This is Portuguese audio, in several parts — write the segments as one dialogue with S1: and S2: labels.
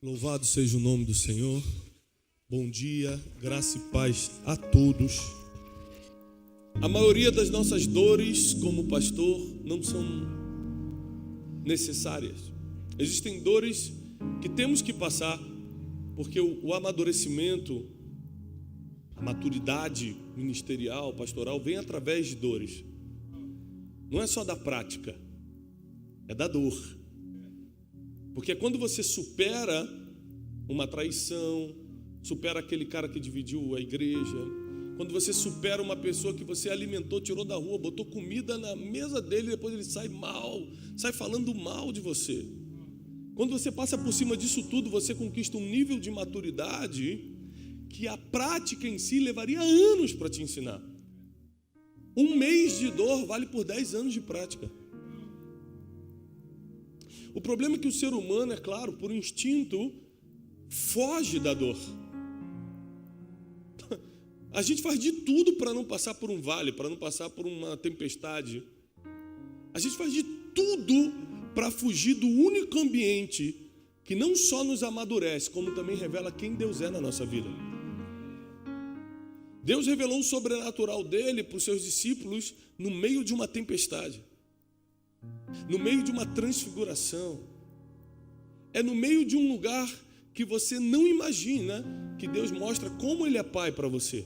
S1: Louvado seja o nome do Senhor. Bom dia, graça e paz a todos. A maioria das nossas dores como pastor não são necessárias. Existem dores que temos que passar, porque o amadurecimento, a maturidade ministerial, pastoral, vem através de dores. Não é só da prática, é da dor. Porque quando você supera uma traição, supera aquele cara que dividiu a igreja, quando você supera uma pessoa que você alimentou, tirou da rua, botou comida na mesa dele, depois ele sai mal, sai falando mal de você. Quando você passa por cima disso tudo, você conquista um nível de maturidade que a prática em si levaria anos para te ensinar. Um mês de dor vale por 10 anos de prática. O problema é que o ser humano, é claro, por instinto, foge da dor. A gente faz de tudo para não passar por um vale, para não passar por uma tempestade. A gente faz de tudo para fugir do único ambiente que não só nos amadurece, como também revela quem Deus é na nossa vida. Deus revelou o sobrenatural dele para os seus discípulos no meio de uma tempestade, no meio de uma transfiguração. É no meio de um lugar que você não imagina que Deus mostra como Ele é Pai para você.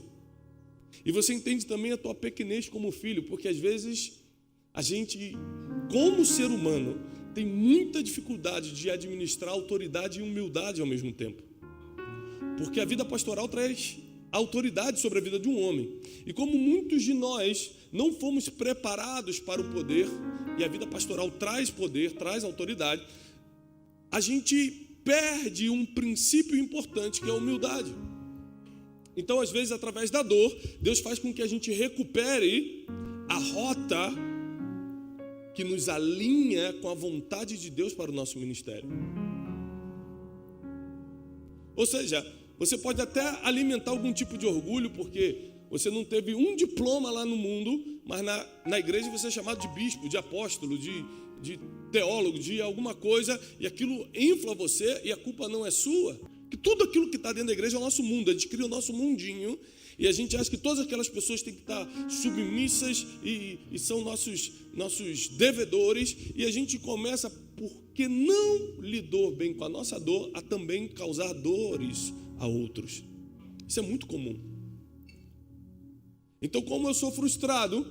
S1: E você entende também a tua pequenez como filho, porque às vezes a gente, como ser humano, tem muita dificuldade de administrar autoridade e humildade ao mesmo tempo. Porque a vida pastoral traz autoridade sobre a vida de um homem. E como muitos de nós não fomos preparados para o poder, e a vida pastoral traz poder, traz autoridade, a gente perde um princípio importante, que é a humildade. Então, às vezes, através da dor, Deus faz com que a gente recupere a rota que nos alinha com a vontade de Deus para o nosso ministério. Ou seja, você pode até alimentar algum tipo de orgulho, porque você não teve um diploma lá no mundo, mas na igreja você é chamado de bispo, de apóstolo, de teólogo, de alguma coisa, e aquilo infla você e a culpa não é sua. Que tudo aquilo que está dentro da igreja é o nosso mundo, a gente cria o nosso mundinho, e a gente acha que todas aquelas pessoas têm que estar submissas e são nossos devedores, e a gente começa, porque não lidou bem com a nossa dor, a também causar dores a outros. Isso é muito comum. Então, como eu sou frustrado,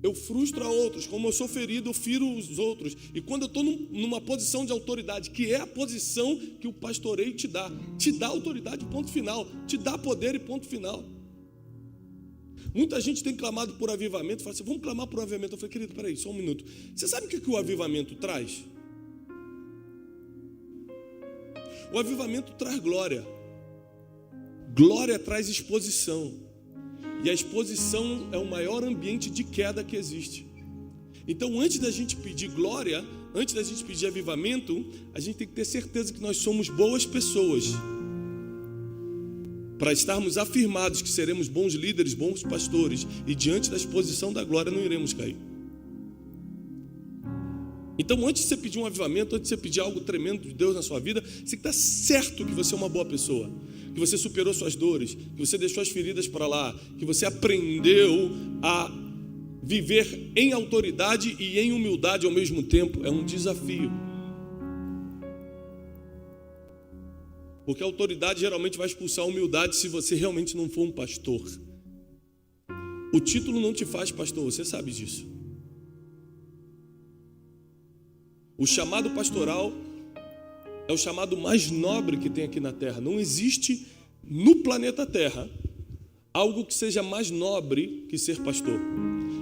S1: eu frustro a outros. Como eu sou ferido, eu firo os outros. E quando eu estou numa posição de autoridade, que é a posição que o pastoreio te dá autoridade, ponto final, te dá poder e ponto final. Muita gente tem clamado por avivamento, fala assim, vamos clamar por avivamento. Eu falei, querido, peraí, só um minuto. Você sabe o que o avivamento traz? O avivamento traz glória. Glória traz exposição. E a exposição é o maior ambiente de queda que existe. Então, antes da gente pedir glória, antes da gente pedir avivamento, a gente tem que ter certeza que nós somos boas pessoas, para estarmos afirmados que seremos bons líderes, bons pastores, e diante da exposição da glória não iremos cair. Então, antes de você pedir um avivamento, antes de você pedir algo tremendo de Deus na sua vida, você tem que estar certo que você é uma boa pessoa, que você superou suas dores, que você deixou as feridas para lá, que você aprendeu a viver em autoridade e em humildade ao mesmo tempo. É um desafio. Porque a autoridade geralmente vai expulsar a humildade se você realmente não for um pastor. O título não te faz pastor, você sabe disso. O chamado pastoral é o chamado mais nobre que tem aqui na Terra. Não existe no planeta Terra algo que seja mais nobre que ser pastor.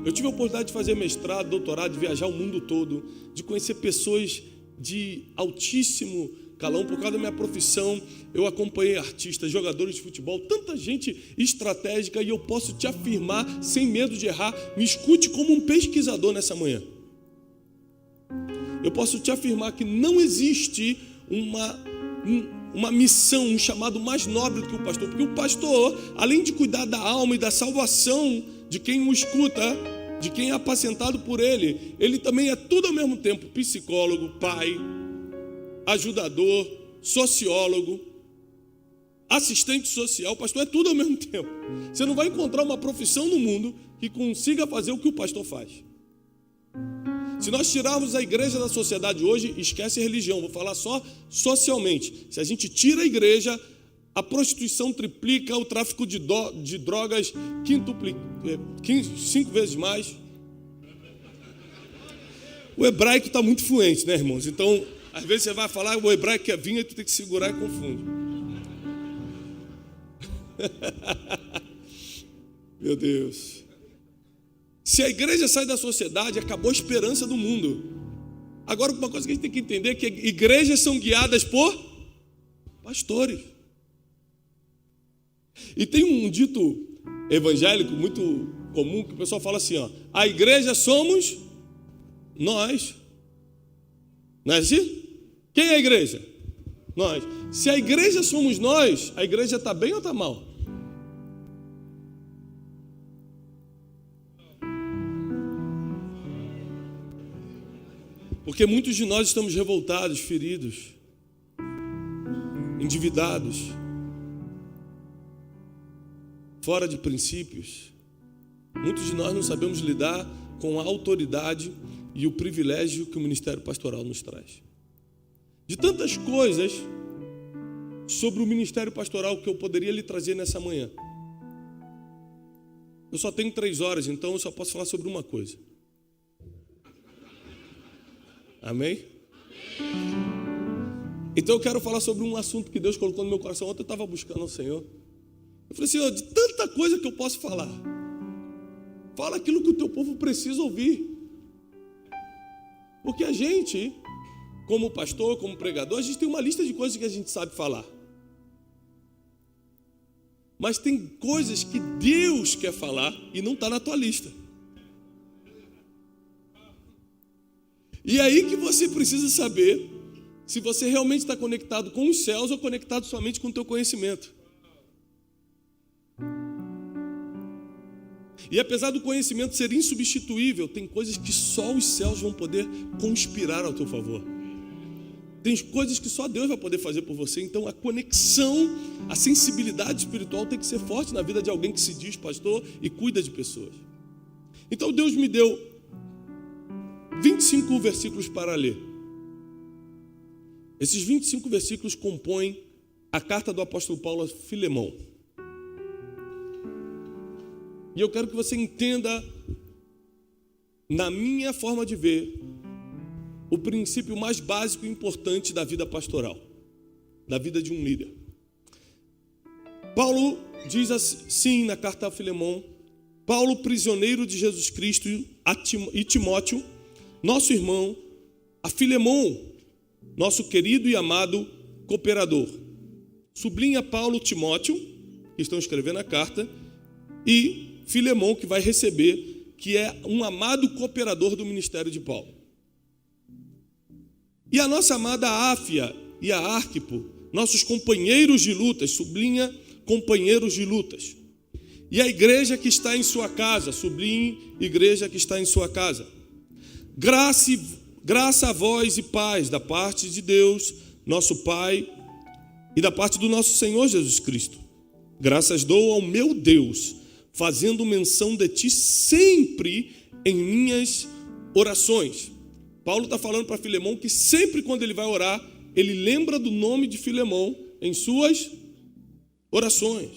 S1: Eu tive a oportunidade de fazer mestrado, doutorado, de viajar o mundo todo, de conhecer pessoas de altíssimo calão. Por causa da minha profissão, eu acompanhei artistas, jogadores de futebol, tanta gente estratégica, e eu posso te afirmar, sem medo de errar, me escute como um pesquisador nessa manhã. Eu posso te afirmar que não existe uma missão, um chamado mais nobre do que o pastor, porque o pastor, além de cuidar da alma e da salvação de quem o escuta, de quem é apacentado por ele também é tudo ao mesmo tempo: psicólogo, pai, ajudador, sociólogo, assistente social, pastor é tudo ao mesmo tempo. Você não vai encontrar uma profissão no mundo que consiga fazer o que o pastor faz. Se nós tirarmos a igreja da sociedade hoje, esquece a religião, vou falar só socialmente. Se a gente tira a igreja, a prostituição triplica, o tráfico de drogas quintuplica, 5 vezes mais. O hebraico está muito fluente, né, irmãos? Então, às vezes você vai falar, o hebraico quer vir, e tu tem que segurar e confunde. Meu Deus. Se a igreja sai da sociedade, acabou a esperança do mundo. Agora, uma coisa que a gente tem que entender é que igrejas são guiadas por pastores. E tem um dito evangélico muito comum que o pessoal fala assim, ó, a igreja somos nós. Não é assim? Quem é a igreja? Nós. Se a igreja somos nós, a igreja está bem ou está mal? Porque muitos de nós estamos revoltados, feridos, endividados, fora de princípios. Muitos de nós não sabemos lidar com a autoridade e o privilégio que o ministério pastoral nos traz. De tantas coisas sobre o ministério pastoral que eu poderia lhe trazer nessa manhã. Eu só tenho 3 horas, então eu só posso falar sobre uma coisa. Amém? Então eu quero falar sobre um assunto que Deus colocou no meu coração. Ontem eu estava buscando ao Senhor. Eu falei, Senhor, de tanta coisa que eu posso falar, fala aquilo que o teu povo precisa ouvir. Porque a gente, como pastor, como pregador, a gente tem uma lista de coisas que a gente sabe falar. Mas tem coisas que Deus quer falar e não está na tua lista. E aí que você precisa saber se você realmente está conectado com os céus ou conectado somente com o teu conhecimento. E apesar do conhecimento ser insubstituível, tem coisas que só os céus vão poder conspirar ao teu favor. Tem coisas que só Deus vai poder fazer por você. Então a conexão, a sensibilidade espiritual tem que ser forte na vida de alguém que se diz pastor e cuida de pessoas. Então Deus me deu 25 versículos para ler. Esses 25 versículos compõem a carta do apóstolo Paulo a Filemão. E eu quero que você entenda, na minha forma de ver, o princípio mais básico e importante da vida pastoral, da vida de um líder. Paulo diz assim na carta a Filemão: Paulo, prisioneiro de Jesus Cristo, e Timóteo, nosso irmão, a Filemão, nosso querido e amado cooperador. Sublinha Paulo, Timóteo, que estão escrevendo a carta, e Filemão, que vai receber, que é um amado cooperador do ministério de Paulo. E a nossa amada Áfia e a Arquipo, nossos companheiros de lutas, sublinha companheiros de lutas. E a igreja que está em sua casa, sublinhe igreja que está em sua casa. Graça a vós e paz da parte de Deus, nosso Pai, e da parte do nosso Senhor Jesus Cristo. Graças dou ao meu Deus, fazendo menção de ti sempre em minhas orações. Paulo está falando para Filemão que sempre quando ele vai orar, ele lembra do nome de Filemão em suas orações.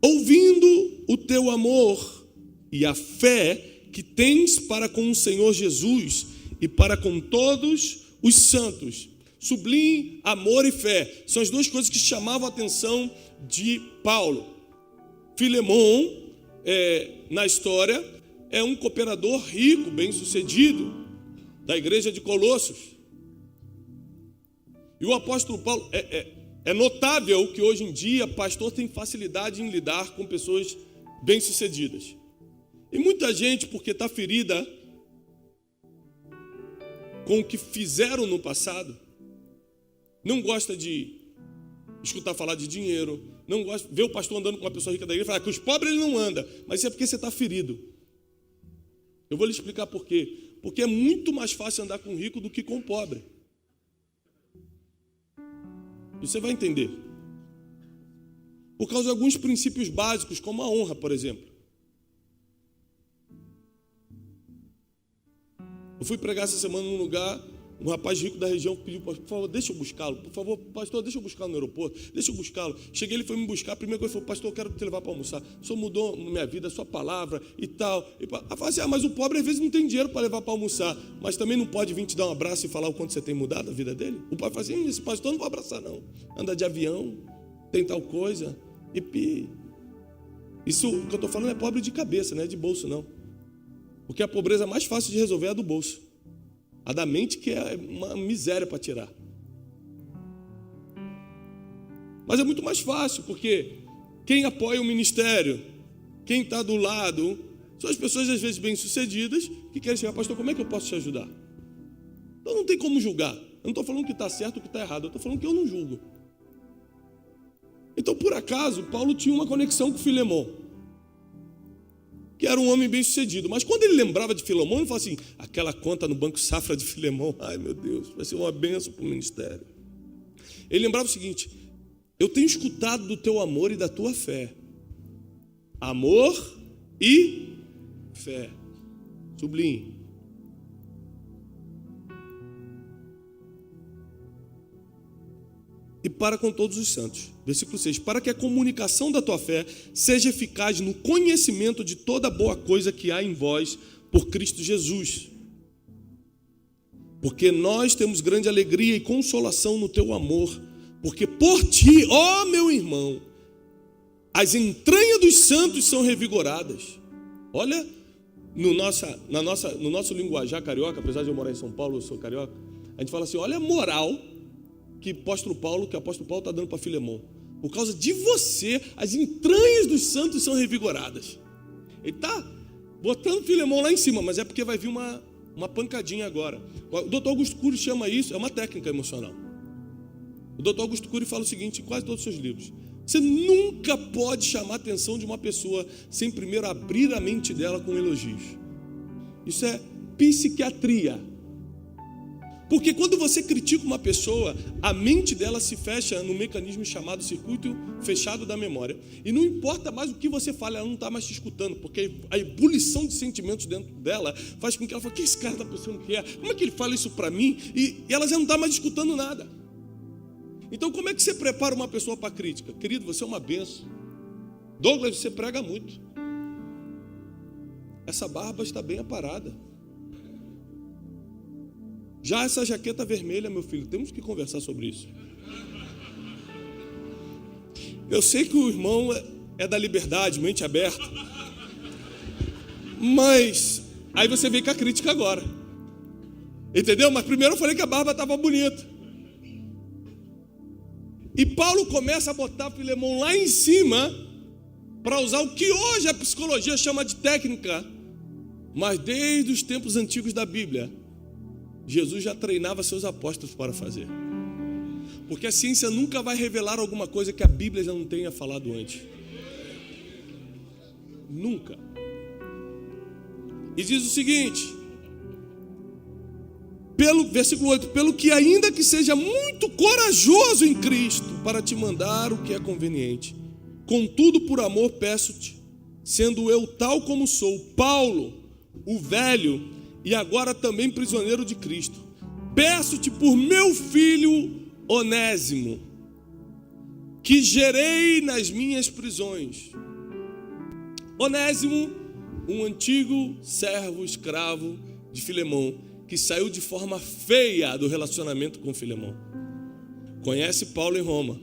S1: Ouvindo o teu amor e a fé que tens para com o Senhor Jesus e para com todos os santos. Sublinhe amor e fé. São as duas coisas que chamavam a atenção de Paulo. Filemão, na história, é um cooperador rico, bem-sucedido, da igreja de Colossos. E o apóstolo Paulo, é notável que hoje em dia pastor tem facilidade em lidar com pessoas bem-sucedidas. E muita gente, porque está ferida com o que fizeram no passado, não gosta de escutar falar de dinheiro, não gosta de ver o pastor andando com uma pessoa rica da igreja e falar que os pobres ele não anda, mas isso é porque você está ferido. Eu vou lhe explicar por quê. Porque é muito mais fácil andar com o rico do que com o pobre. Você vai entender. Por causa de alguns princípios básicos, como a honra, por exemplo. Eu fui pregar essa semana num lugar, um rapaz rico da região pediu, por favor, deixa eu buscá-lo. Por favor, pastor, deixa eu buscá-lo no aeroporto. Deixa eu buscá-lo. Cheguei, ele foi me buscar. A primeira coisa, ele falou, pastor, eu quero te levar para almoçar. O senhor mudou minha vida, a sua palavra e tal. Eu falei assim, mas o pobre às vezes não tem dinheiro para levar para almoçar. Mas também não pode vir te dar um abraço e falar o quanto você tem mudado a vida dele? O pai fala assim, esse pastor não vou abraçar não. Anda de avião, tem tal coisa. Isso que eu estou falando é pobre de cabeça, não é de bolso não. Porque a pobreza mais fácil de resolver é a do bolso. A da mente que é uma miséria para tirar. Mas é muito mais fácil, porque quem apoia o ministério, quem está do lado, são as pessoas às vezes bem-sucedidas que querem chegar, pastor, como é que eu posso te ajudar? Então não tem como julgar. Eu não estou falando que está certo ou que está errado, eu estou falando que eu não julgo. Então, por acaso, Paulo tinha uma conexão com Filemão, que era um homem bem-sucedido. Mas quando ele lembrava de Filemão, ele falava assim, aquela conta no Banco Safra de Filemão, ai meu Deus, vai ser uma bênção para o ministério. Ele lembrava o seguinte, eu tenho escutado do teu amor e da tua fé. Amor e fé. Sublinhe. E para com todos os santos. Versículo 6. Para que a comunicação da tua fé seja eficaz no conhecimento de toda boa coisa que há em vós por Cristo Jesus. Porque nós temos grande alegria e consolação no teu amor. Porque por ti, ó meu irmão, as entranhas dos santos são revigoradas. Olha, no nosso linguajar carioca, apesar de eu morar em São Paulo, eu sou carioca, a gente fala assim, olha a moral que o apóstolo Paulo está dando para Filemão. Por causa de você, as entranhas dos santos são revigoradas. Ele está botando Filemão lá em cima, mas é porque vai vir uma pancadinha agora. O Dr. Augusto Cury chama isso, é uma técnica emocional. O Dr. Augusto Cury fala o seguinte em quase todos os seus livros. Você nunca pode chamar a atenção de uma pessoa sem primeiro abrir a mente dela com elogios. Isso é psiquiatria. Porque quando você critica uma pessoa, a mente dela se fecha no mecanismo chamado circuito fechado da memória. E não importa mais o que você fala, ela não está mais te escutando, porque a ebulição de sentimentos dentro dela faz com que ela fale, o que esse cara está pensando que é? Como é que ele fala isso para mim? E ela já não está mais escutando nada. Então como é que você prepara uma pessoa para a crítica? Querido, você é uma benção. Douglas, você prega muito. Essa barba está bem aparada. Já essa jaqueta vermelha, meu filho, temos que conversar sobre isso. Eu sei que o irmão é da liberdade, mente aberta. Mas aí você vem com a crítica agora. Entendeu? Mas primeiro eu falei que a barba estava bonita. E Paulo começa a botar Filemão lá em cima para usar o que hoje a psicologia chama de técnica. Mas desde os tempos antigos da Bíblia, Jesus já treinava seus apóstolos para fazer. Porque a ciência nunca vai revelar alguma coisa que a Bíblia já não tenha falado antes. Nunca. E diz o seguinte, versículo 8, pelo que ainda que seja muito corajoso em Cristo para te mandar o que é conveniente, contudo por amor peço-te, sendo eu tal como sou, Paulo, o velho, e agora também prisioneiro de Cristo, peço-te por meu filho Onésimo, que gerei nas minhas prisões. Onésimo, um antigo servo escravo de Filemão, que saiu de forma feia do relacionamento com Filemão. Conhece Paulo em Roma.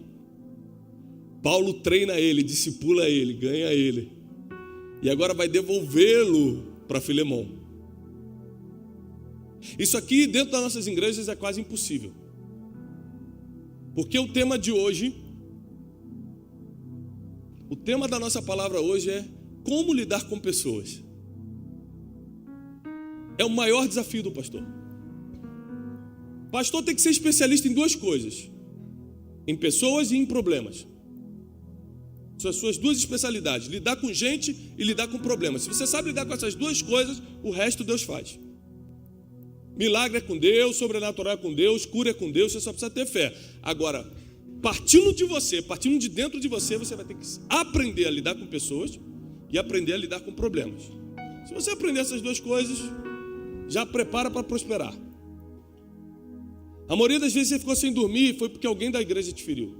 S1: Paulo treina ele, discipula ele, ganha ele. E agora vai devolvê-lo para Filemão. Isso aqui dentro das nossas igrejas é quase impossível. Porque o tema de hoje, o tema da nossa palavra hoje é como lidar com pessoas. É o maior desafio do pastor. O pastor tem que ser especialista em duas coisas: em pessoas e em problemas. São as suas duas especialidades: lidar com gente e lidar com problemas. Se você sabe lidar com essas duas coisas, o resto Deus faz. Milagre é com Deus, sobrenatural é com Deus, cura é com Deus, você só precisa ter fé. Agora, partindo de você, partindo de dentro de você, você vai ter que aprender a lidar com pessoas e aprender a lidar com problemas. Se você aprender essas duas coisas, já prepara para prosperar. A maioria das vezes você ficou sem dormir foi porque alguém da igreja te feriu.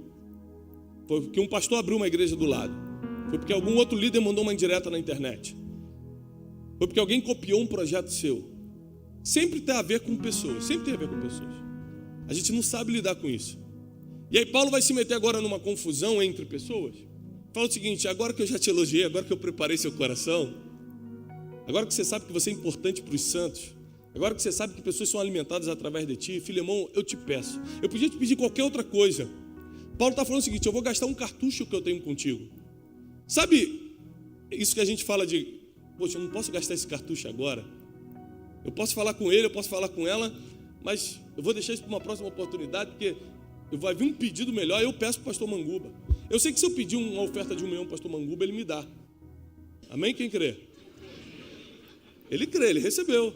S1: Foi porque um pastor abriu uma igreja do lado. Foi porque algum outro líder mandou uma indireta na internet. Foi porque alguém copiou um projeto seu. Sempre tem a ver com pessoas, sempre tem a ver com pessoas. A gente não sabe lidar com isso. E aí Paulo vai se meter agora numa confusão entre pessoas. Fala o seguinte: agora que eu já te elogiei, agora que eu preparei seu coração, agora que você sabe que você é importante para os santos, agora que você sabe que pessoas são alimentadas através de ti, Filemão, eu te peço. Eu podia te pedir qualquer outra coisa. Paulo está falando o seguinte: eu vou gastar um cartucho que eu tenho contigo. Sabe isso que a gente fala de, poxa, eu não posso gastar esse cartucho agora. Eu posso falar com ele, eu posso falar com ela, mas eu vou deixar isso para uma próxima oportunidade, porque vai vir um pedido melhor, eu peço para o pastor Manguba. Eu sei que se eu pedir uma oferta de 1 milhão para o pastor Manguba, ele me dá. Amém? Quem crê? Ele crê, ele recebeu.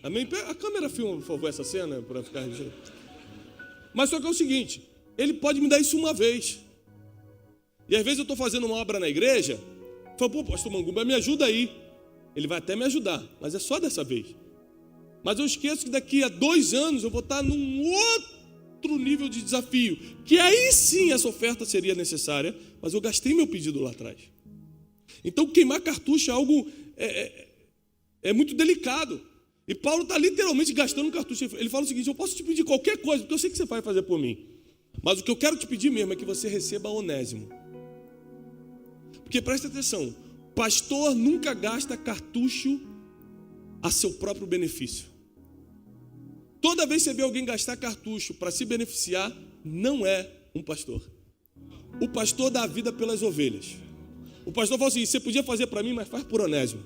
S1: Amém? A câmera filma, por favor, essa cena, para ficar registrado. Mas só que é o seguinte, ele pode me dar isso uma vez. E às vezes eu estou fazendo uma obra na igreja, falo, pô, pastor Manguba, me ajuda aí. Ele vai até me ajudar, mas é só dessa vez. Mas eu esqueço que daqui a 2 anos eu vou estar num outro nível de desafio, que aí sim essa oferta seria necessária, mas eu gastei meu pedido lá atrás. Então queimar cartucho é algo muito delicado. E Paulo está literalmente gastando um cartucho. Ele fala o seguinte: eu posso te pedir qualquer coisa, porque eu sei que você vai fazer por mim. Mas o que eu quero te pedir mesmo é que você receba Onésimo. Porque presta atenção, pastor nunca gasta cartucho a seu próprio benefício. Toda vez que você vê alguém gastar cartucho para se beneficiar, não é um pastor. O pastor dá a vida pelas ovelhas. O pastor fala assim: você podia fazer para mim, mas faz por Onésimo.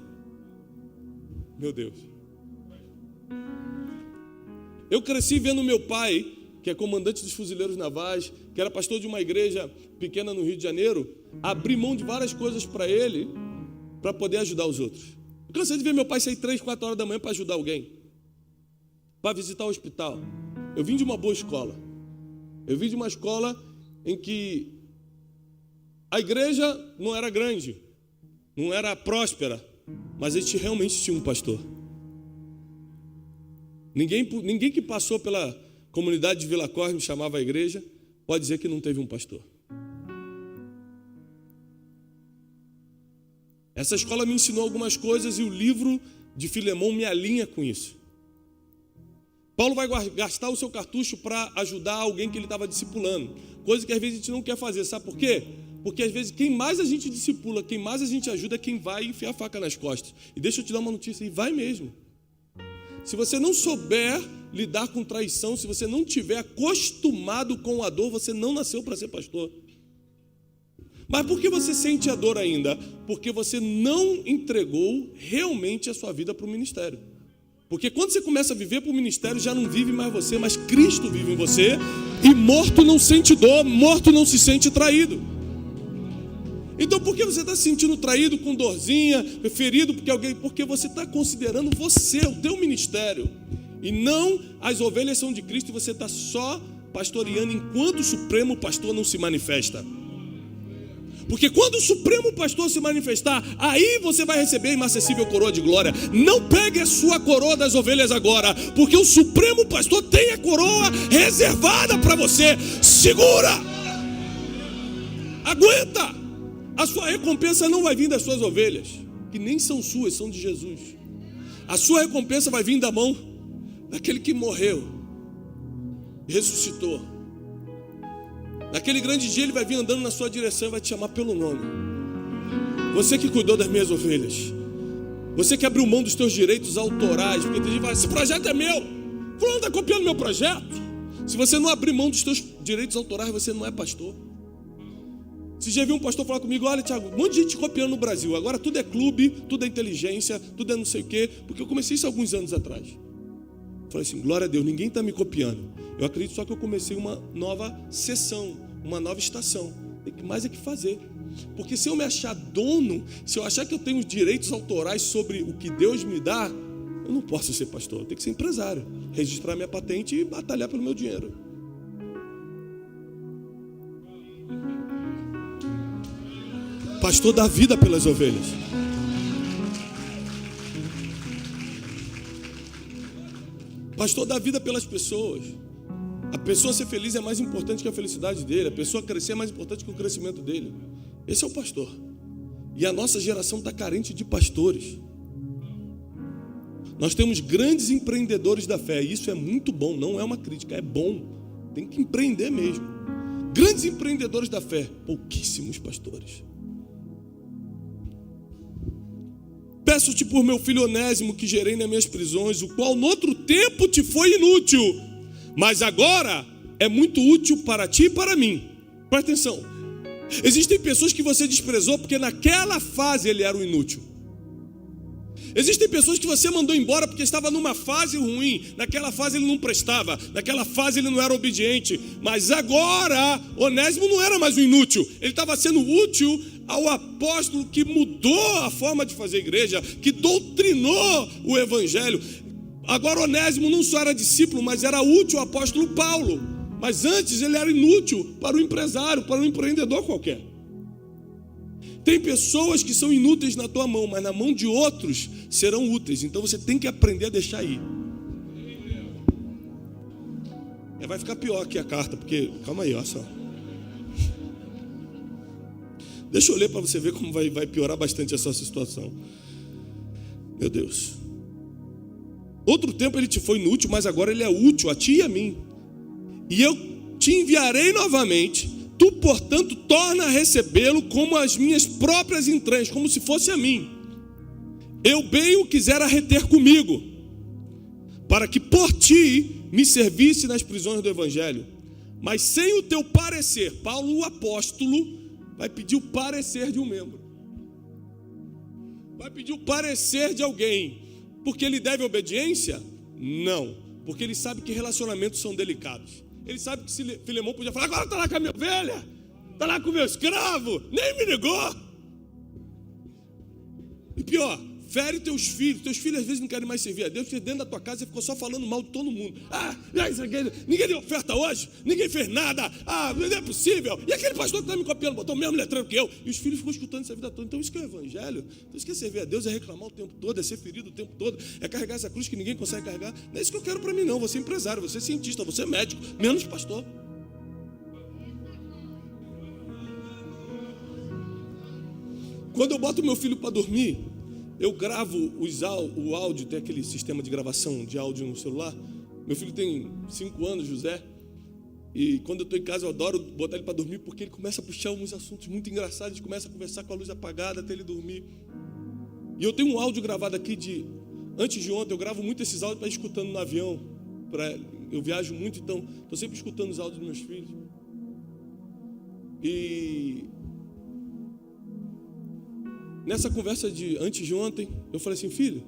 S1: Meu Deus. Eu cresci vendo meu pai, que é comandante dos fuzileiros navais, que era pastor de uma igreja pequena no Rio de Janeiro, abrir mão de várias coisas para ele, para poder ajudar os outros. Eu cansei de ver meu pai sair 3, 4 horas da manhã para ajudar alguém, para visitar o hospital. Eu vim de uma boa escola. Eu vim de uma escola em que a igreja não era grande, não era próspera, mas a gente realmente tinha um pastor. Ninguém que passou pela comunidade de Vila Cosme, chamava a igreja, pode dizer que não teve um pastor. Essa escola me ensinou algumas coisas e o livro de Filemão me alinha com isso. Paulo vai gastar o seu cartucho para ajudar alguém que ele estava discipulando, coisa que às vezes a gente não quer fazer, sabe por quê? Porque às vezes quem mais a gente discipula, quem mais a gente ajuda é quem vai enfiar a faca nas costas. E deixa eu te dar uma notícia, e vai mesmo. Se você não souber lidar com traição, se você não tiver acostumado com a dor, você não nasceu para ser pastor. Mas por que você sente a dor ainda? Porque você não entregou realmente a sua vida para o ministério. Porque quando você começa a viver para o ministério, já não vive mais você, mas Cristo vive em você. E morto não sente dor, morto não se sente traído. Então por que você está se sentindo traído, com dorzinha, ferido porque você está considerando você, o teu ministério. E não as ovelhas são de Cristo e você está só pastoreando enquanto o Supremo Pastor não se manifesta. Porque quando o Supremo Pastor se manifestar, aí você vai receber a inacessível coroa de glória. Não pegue a sua coroa das ovelhas agora, porque o Supremo Pastor tem a coroa reservada para você. Segura! Aguenta! A sua recompensa não vai vir das suas ovelhas, que nem são suas, são de Jesus. A sua recompensa vai vir da mão daquele que morreu, ressuscitou. Naquele grande dia ele vai vir andando na sua direção e vai te chamar pelo nome. Você que cuidou das minhas ovelhas, você que abriu mão dos teus direitos autorais, porque tem gente que fala, esse projeto é meu, fulano está copiando meu projeto. Se você não abrir mão dos teus direitos autorais, você não é pastor. Você já viu um pastor falar comigo, olha Tiago, um monte de gente copiando no Brasil, agora tudo é clube, tudo é inteligência, tudo é não sei o quê, porque eu comecei isso alguns anos atrás. Falei assim, glória a Deus, ninguém está me copiando. Eu acredito só que eu comecei uma nova sessão, uma nova estação. Tem mais é que fazer. Porque se eu me achar dono, se eu achar que eu tenho os direitos autorais sobre o que Deus me dá, eu não posso ser pastor, eu tenho que ser empresário. Registrar minha patente e batalhar pelo meu dinheiro. Pastor dá vida pelas ovelhas. Pastor dá vida pelas pessoas. A pessoa ser feliz é mais importante que a felicidade dele. A pessoa crescer é mais importante que o crescimento dele. Esse é o pastor. E a nossa geração está carente de pastores. Nós temos grandes empreendedores da fé. E isso é muito bom, não é uma crítica, é bom. Tem que empreender mesmo. Grandes empreendedores da fé, pouquíssimos pastores. Peço-te por meu filho Onésimo, que gerei nas minhas prisões, o qual no outro tempo te foi inútil, mas agora é muito útil para ti e para mim. Presta atenção. Existem pessoas que você desprezou porque naquela fase ele era o inútil. Existem pessoas que você mandou embora porque estava numa fase ruim. Naquela fase ele não prestava, naquela fase ele não era obediente. Mas agora Onésimo não era mais um inútil. Ele estava sendo útil ao apóstolo que mudou a forma de fazer igreja, que doutrinou o evangelho. Agora Onésimo não só era discípulo, mas era útil ao apóstolo Paulo. Mas antes ele era inútil para o empresário, para o empreendedor qualquer. Tem pessoas que são inúteis na tua mão, mas na mão de outros serão úteis. Então você tem que aprender a deixar ir. Vai ficar pior aqui a carta, porque... Calma aí, olha só. Deixa eu ler para você ver como vai piorar bastante essa situação. Meu Deus. Outro tempo ele te foi inútil, mas agora ele é útil a ti e a mim. E eu te enviarei novamente. Tu, portanto, torna a recebê-lo como as minhas próprias entranhas, como se fosse a mim. Eu bem o quisera reter comigo, para que por ti me servisse nas prisões do evangelho. Mas sem o teu parecer, Paulo, o apóstolo, vai pedir o parecer de um membro. Vai pedir o parecer de alguém. Porque ele deve obediência? Não. Porque ele sabe que relacionamentos são delicados. Ele sabe que se Filemão podia falar, agora está lá com a minha ovelha, está lá com o meu escravo, nem me ligou. E pior, fere teus filhos às vezes não querem mais servir a Deus, porque dentro da tua casa você ficou só falando mal de todo mundo. Ninguém deu oferta hoje, ninguém fez nada, não é possível. E aquele pastor que está me copiando, botou o mesmo letreiro que eu. E os filhos ficam escutando essa vida toda. Então isso que é o evangelho. Então isso que é servir a Deus, é reclamar o tempo todo, é ser ferido o tempo todo, é carregar essa cruz que ninguém consegue carregar. Não é isso que eu quero para mim não, você é empresário, você é cientista, você é médico, menos pastor. Quando eu boto meu filho para dormir, eu gravo o áudio, tem aquele sistema de gravação de áudio no celular. Meu filho tem 5 anos, José. E quando eu estou em casa, eu adoro botar ele para dormir, porque ele começa a puxar uns assuntos muito engraçados. A gente começa a conversar com a luz apagada até ele dormir. E eu tenho um áudio gravado aqui antes de ontem. Eu gravo muito esses áudios para ir escutando no avião. Eu viajo muito, então estou sempre escutando os áudios dos meus filhos. E... nessa conversa de antes de ontem, eu falei assim, filho,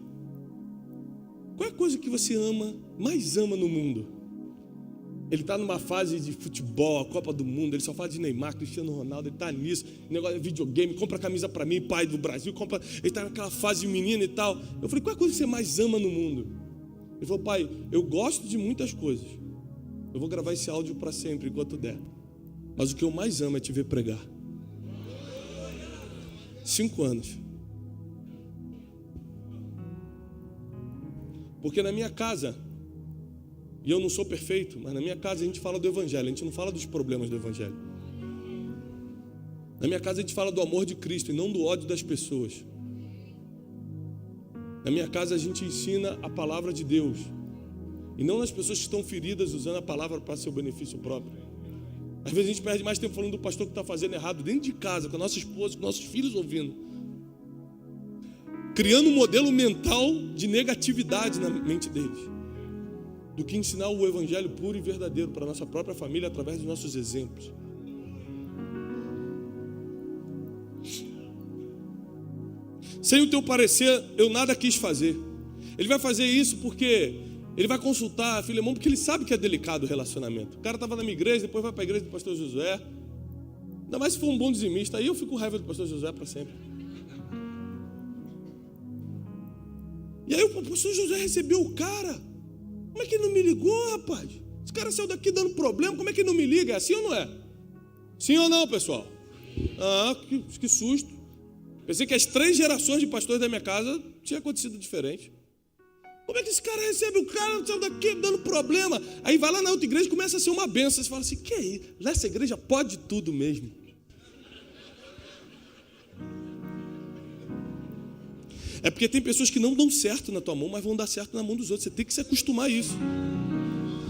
S1: qual é a coisa que você mais ama no mundo? Ele está numa fase de futebol, a Copa do Mundo, ele só fala de Neymar, Cristiano Ronaldo, ele está nisso, negócio de videogame, compra camisa para mim, pai do Brasil, ele está naquela fase de menino e tal. Eu falei, qual é a coisa que você mais ama no mundo? Ele falou, pai, eu gosto de muitas coisas, eu vou gravar esse áudio para sempre, enquanto der, mas o que eu mais amo é te ver pregar. 5 anos. Porque na minha casa, e eu não sou perfeito, mas na minha casa a gente fala do evangelho, a gente não fala dos problemas do evangelho. Na minha casa a gente fala do amor de Cristo e não do ódio das pessoas. Na minha casa a gente ensina a palavra de Deus e não nas pessoas que estão feridas usando a palavra para seu benefício próprio. Às vezes a gente perde mais tempo falando do pastor que está fazendo errado dentro de casa, com a nossa esposa, com nossos filhos ouvindo, criando um modelo mental de negatividade na mente deles, do que ensinar o evangelho puro e verdadeiro para a nossa própria família através dos nossos exemplos. Sem o teu parecer, eu nada quis fazer. Ele vai fazer isso porque ele vai consultar Filemão, porque ele sabe que é delicado o relacionamento. O cara estava na minha igreja, depois vai para a igreja do pastor Josué. Ainda mais se for um bom dizimista, aí eu fico com raiva do pastor Josué para sempre. E aí o pastor Josué recebeu o cara. Como é que ele não me ligou, rapaz? Esse cara saiu daqui dando problema, como é que ele não me liga? É assim ou não é? Sim ou não, pessoal? Que susto. Pensei que as 3 gerações de pastores da minha casa tinha acontecido diferente. Como é que esse cara recebe o cara, saiu daqui dando problema? Aí vai lá na outra igreja e começa a ser uma benção. Você fala assim, que é isso? Nessa igreja pode tudo mesmo. É porque tem pessoas que não dão certo na tua mão, mas vão dar certo na mão dos outros. Você tem que se acostumar a isso.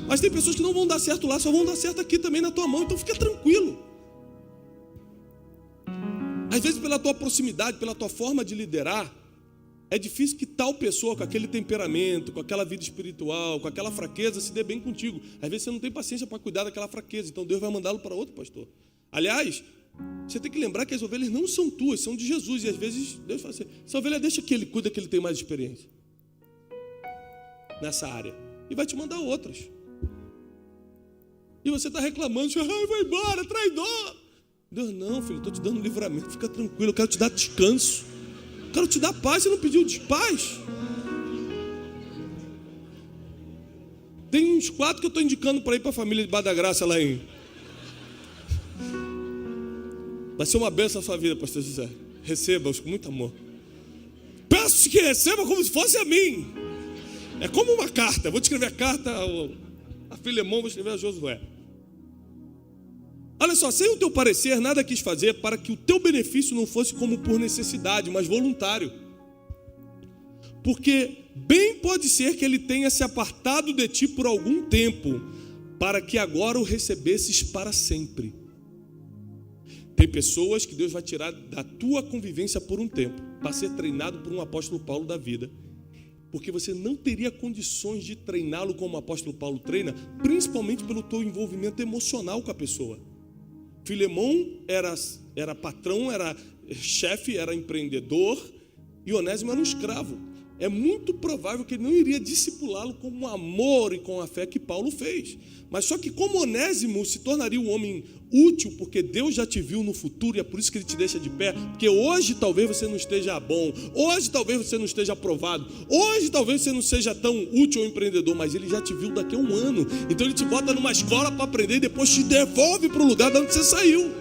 S1: Mas tem pessoas que não vão dar certo lá, só vão dar certo aqui também na tua mão. Então fica tranquilo. Às vezes pela tua proximidade, pela tua forma de liderar, é difícil que tal pessoa com aquele temperamento, com aquela vida espiritual, com aquela fraqueza se dê bem contigo. Às vezes você não tem paciência para cuidar daquela fraqueza, então Deus vai mandá-lo para outro pastor. Aliás, você tem que lembrar que as ovelhas não são tuas, são de Jesus. E às vezes Deus fala assim, essa ovelha deixa que ele cuida, que ele tem mais experiência nessa área. E vai te mandar outras. E você está reclamando, ai, vai embora, traidor. Deus, não, filho, estou te dando livramento, fica tranquilo, eu quero te dar descanso. Eu quero te dar paz, você não pediu de paz? Tem uns 4 que eu estou indicando para ir para a família de Bar da Graça lá em... Vai ser uma bênção na sua vida, pastor José. Receba-os com muito amor. Peço que receba como se fosse a mim. É como uma carta. Vou te escrever a carta a Filemão, vou escrever a Josué. Olha só, sem o teu parecer, nada quis fazer para que o teu benefício não fosse como por necessidade, mas voluntário. Porque bem pode ser que ele tenha se apartado de ti por algum tempo, para que agora o recebesses para sempre. Tem pessoas que Deus vai tirar da tua convivência por um tempo, para ser treinado por um apóstolo Paulo da vida. Porque você não teria condições de treiná-lo como o apóstolo Paulo treina, principalmente pelo teu envolvimento emocional com a pessoa. Filemão era patrão, era chefe, era empreendedor, e Onésimo era um escravo. É muito provável que ele não iria discipulá-lo com o amor e com a fé que Paulo fez. Mas só que como Onésimo se tornaria um homem útil, porque Deus já te viu no futuro e é por isso que ele te deixa de pé, porque hoje talvez você não esteja bom, hoje talvez você não esteja aprovado, hoje talvez você não seja tão útil ou empreendedor, mas ele já te viu daqui a um ano. Então ele te bota numa escola para aprender e depois te devolve para o lugar de onde você saiu.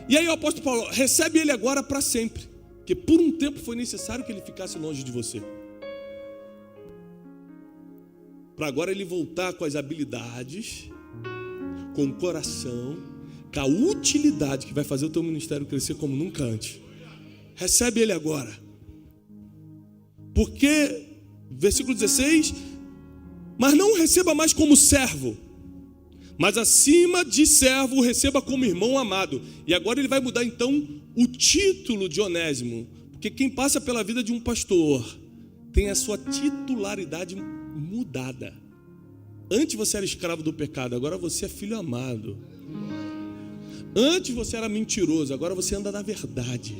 S1: E aí o apóstolo Paulo recebe ele agora para sempre, porque por um tempo foi necessário que ele ficasse longe de você, para agora ele voltar com as habilidades, com o coração, com a utilidade que vai fazer o teu ministério crescer como nunca antes. Recebe ele agora. Porque, versículo 16, mas não o receba mais como servo, mas acima de servo o receba como irmão amado. E agora ele vai mudar então o título de Onésimo, porque quem passa pela vida de um pastor tem a sua titularidade mudada. Antes você era escravo do pecado, agora você é filho amado. Antes você era mentiroso, agora você anda na verdade.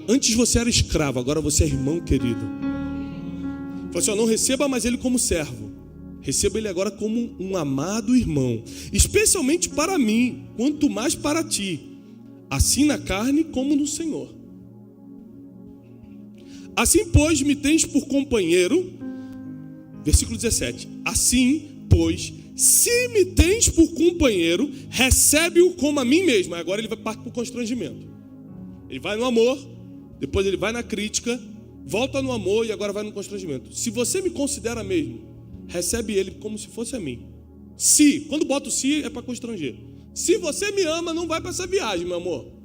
S1: Antes você era escravo, agora você é irmão querido. Falei assim, não receba mais ele como servo, receba ele agora como um amado irmão, especialmente para mim, quanto mais para ti, assim na carne como no Senhor. Assim, pois, me tens por companheiro, versículo 17, assim, pois, se me tens por companheiro, recebe-o como a mim mesmo. Agora ele vai partir para o constrangimento. Ele vai no amor, depois ele vai na crítica, volta no amor e agora vai no constrangimento. Se você me considera mesmo, recebe ele como se fosse a mim. Se, quando bota o se, é para constranger. Se você me ama, não vai para essa viagem, meu amor.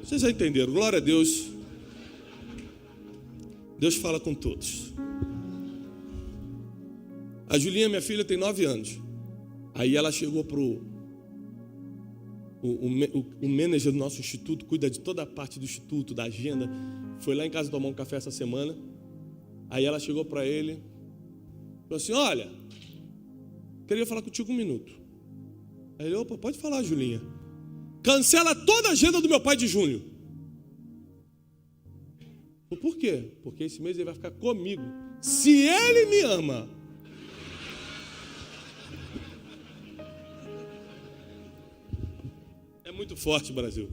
S1: Vocês já entenderam, glória a Deus. Deus fala com todos. A Julinha, minha filha, tem 9 anos. Aí ela chegou para o manager do nosso instituto, cuida de toda a parte do instituto, da agenda. Foi lá em casa tomar um café essa semana. Aí ela chegou para ele, falou assim, olha, queria falar contigo 1 minuto. Aí ele, opa, pode falar, Julinha. Cancela toda a agenda do meu pai de junho. Por quê? Porque esse mês ele vai ficar comigo. Se ele me ama. É muito forte, Brasil.